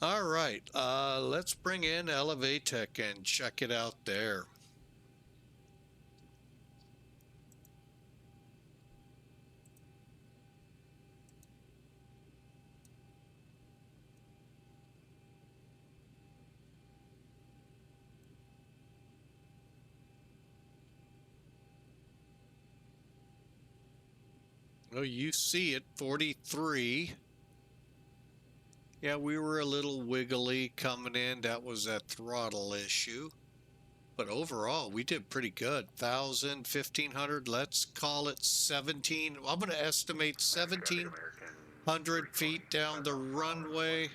[SPEAKER 10] All right, let's bring in Elevatech and check it out there. Oh, you see it, 43. Yeah, we were a little wiggly coming in. That was that throttle issue. But overall, we did pretty good. 1,000, 1,500, let's call it 17. I'm going to estimate 1,700 feet down the runway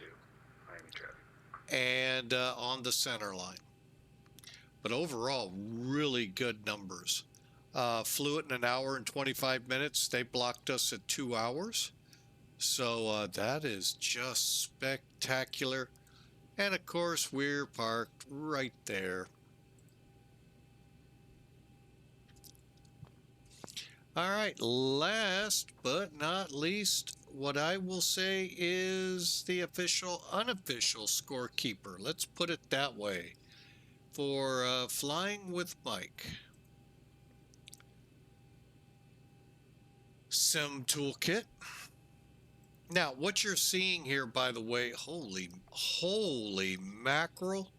[SPEAKER 10] and on the center line. But overall, really good numbers. Flew it in 1 hour and 25 minutes. They blocked us at 2 hours. So that is just spectacular. And of course, we're parked right there. All right, last but not least, what I will say is the official, unofficial scorekeeper. Let's put it that way. For Flying with Mike. Sim Toolkit. Now, what you're seeing here, by the way, holy mackerel.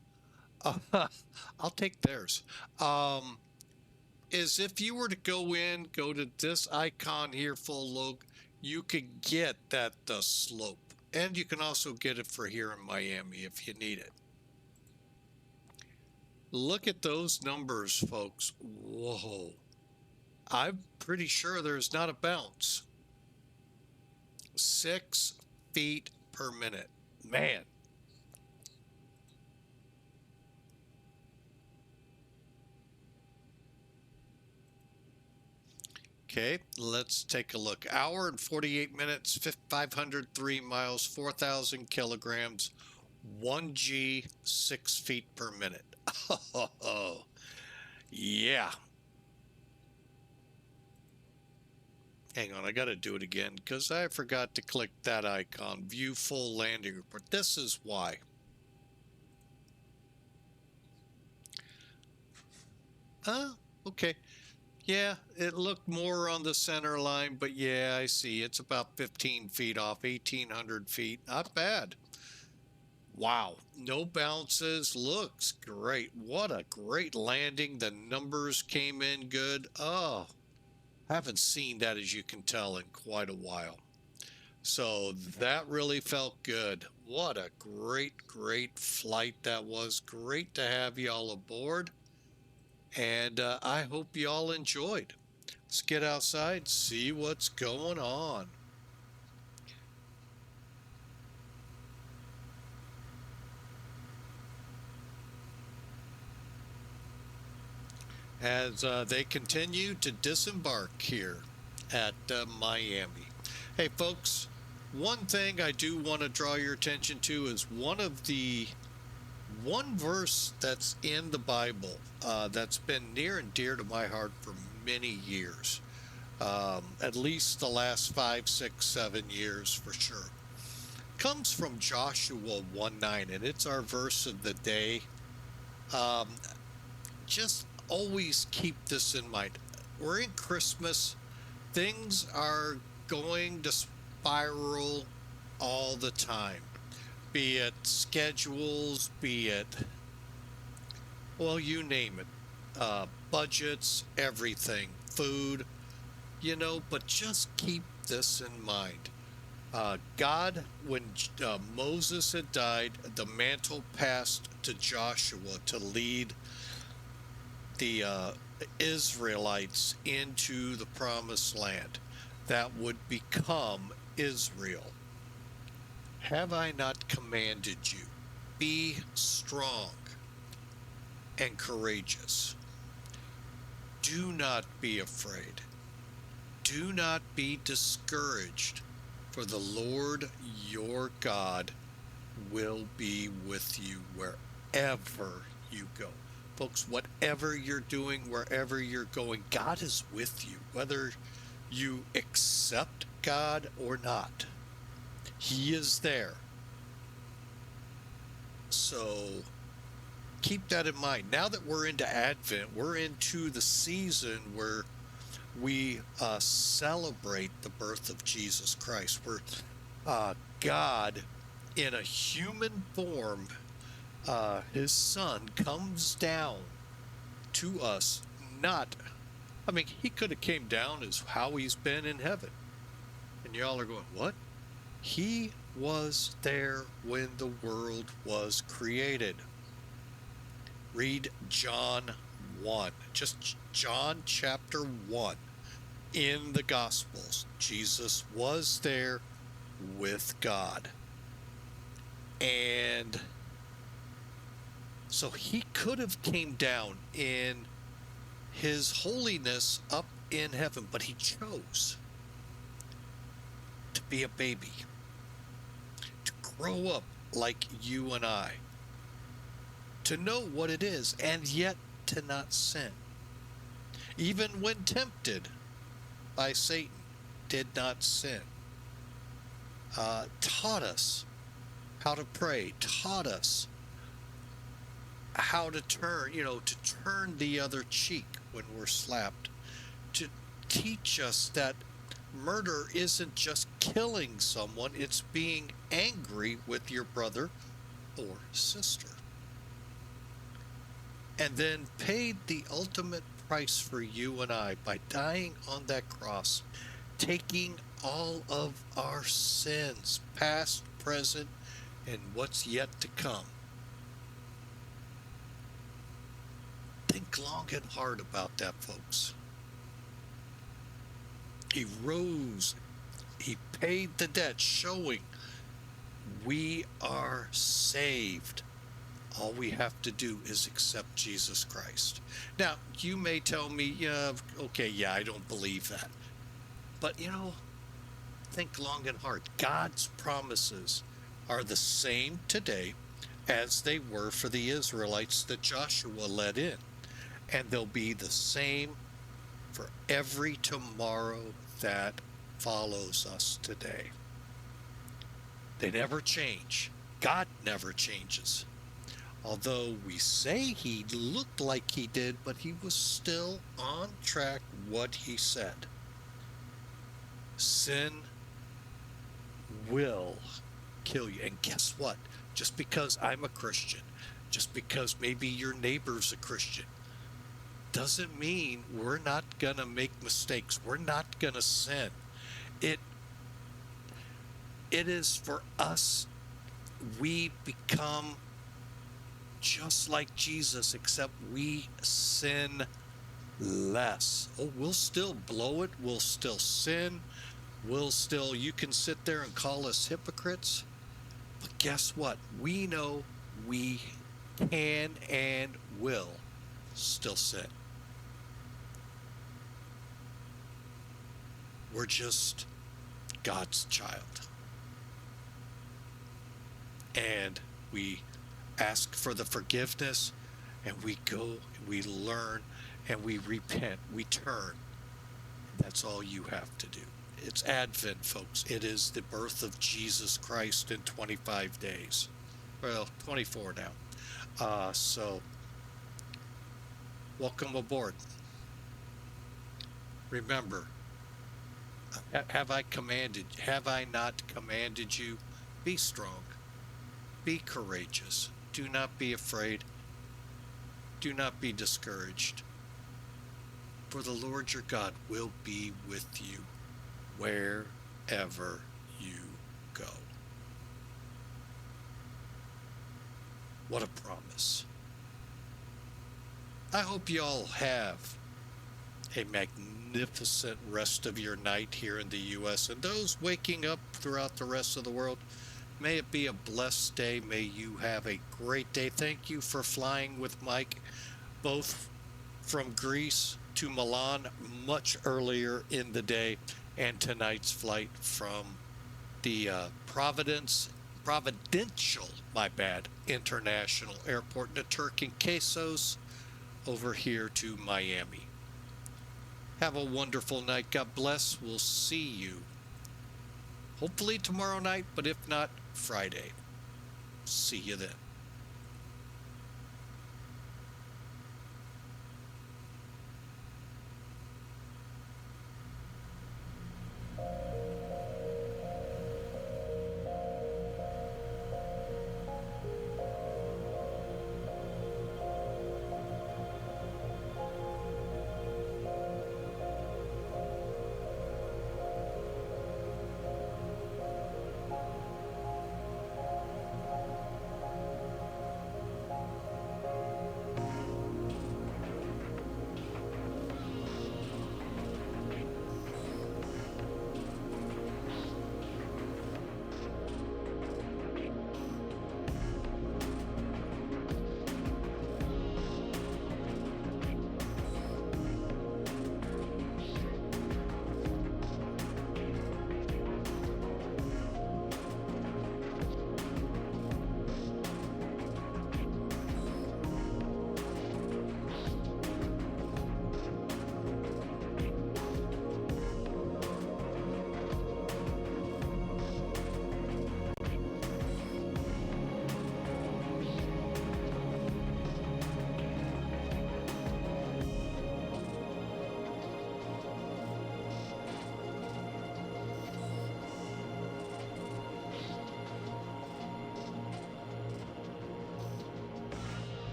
[SPEAKER 10] I'll take theirs. Is if you were to go to this icon here, full logo, you could get that slope. And you can also get it for here in Miami if you need it. Look at those numbers, folks. Whoa. I'm pretty sure there's not a bounce. 6 feet per minute. Man. Okay, let's take a look. Hour and 48 minutes, 503 miles, 4,000 kilograms, 1G, 6 feet per minute. Oh, yeah. Hang on, I got to do it again because I forgot to click that icon, view full landing report. This is why. Okay. Yeah, it looked more on the center line, but yeah, I see. It's about 15 feet off, 1,800 feet. Not bad. Wow, no bounces. Looks great. What a great landing. The numbers came in good. Oh, haven't seen that, as you can tell, in quite a while. So that really felt good. What a great flight that was. Great to have y'all aboard. And I hope you all enjoyed. Let's get outside, see what's going on. As they continue to disembark here at Miami. Hey folks, one thing I do want to draw your attention to is one verse that's in the Bible that's been near and dear to my heart for many years, at least the last 5, 6, 7 years for sure. Comes from Joshua 1:9, and it's our verse of the day. Just always keep this in mind. We're in Christmas. Things are going to spiral all the time. Be it schedules, be it, well, you name it. Budgets, everything, food, but just keep this in mind. God, when Moses had died, the mantle passed to Joshua to lead the Israelites into the promised land that would become Israel. Have I not commanded you? Be strong and courageous. Do not be afraid. Do not be discouraged, for the Lord your God will be with you wherever you go. Folks, whatever you're doing, wherever you're going, God is with you, whether you accept God or not. He is there. So keep that in mind. Now that we're into Advent, we're into the season where we celebrate the birth of Jesus Christ, where God, in a human form, his son comes down to us. He could have came down as how he's been in heaven. And y'all are going, what? He was there when the world was created. Read John 1, just John chapter 1 in the Gospels. Jesus was there with God. And so he could have came down in his holiness up in heaven, but he chose to be a baby, to grow up like you and I, to know what it is, and yet to not sin. Even when tempted by Satan, did not sin. Taught us how to pray, taught us how to turn, to turn the other cheek when we're slapped, to teach us that murder isn't just killing someone, it's being angry with your brother or sister. And then paid the ultimate price for you and I by dying on that cross, taking all of our sins, past, present, and what's yet to come. Think long and hard about that, folks. He rose. He paid the debt, showing we are saved. All we have to do is accept Jesus Christ. Now, you may tell me, I don't believe that. But, think long and hard. God's promises are the same today as they were for the Israelites that Joshua led in. And they'll be the same for every tomorrow that follows us today. They never change. God never changes. Although we say he looked like he did, but he was still on track what he said. Sin will kill you. And guess what? Just because I'm a Christian, just because maybe your neighbor's a Christian, doesn't mean we're not going to make mistakes. We're not going to sin. It is for us, we become just like Jesus, except we sin less. Oh, we'll still blow it. We'll still sin. You can sit there and call us hypocrites. But guess what? We know we can and will still sin. We're just God's child. And we ask for the forgiveness, and we go, we learn, and we repent, we turn. That's all you have to do. It's Advent, folks. It is the birth of Jesus Christ in 25 days. Well, 24 now. So, welcome aboard. Remember, have I not commanded you? Be strong. Be courageous. Do not be afraid. Do not be discouraged. For the Lord your God will be with you wherever you go. What a promise. I hope you all have a magnificent rest of your night here in the U.S. And those waking up throughout the rest of the world, may it be a blessed day. May you have a great day. Thank you for flying with Mike, both from Greece to Milan much earlier in the day, and tonight's flight from the Providencial, International Airport to Turks Caicos over here to Miami. Have a wonderful night. God bless. We'll see you hopefully tomorrow night, but if not, Friday. See you then.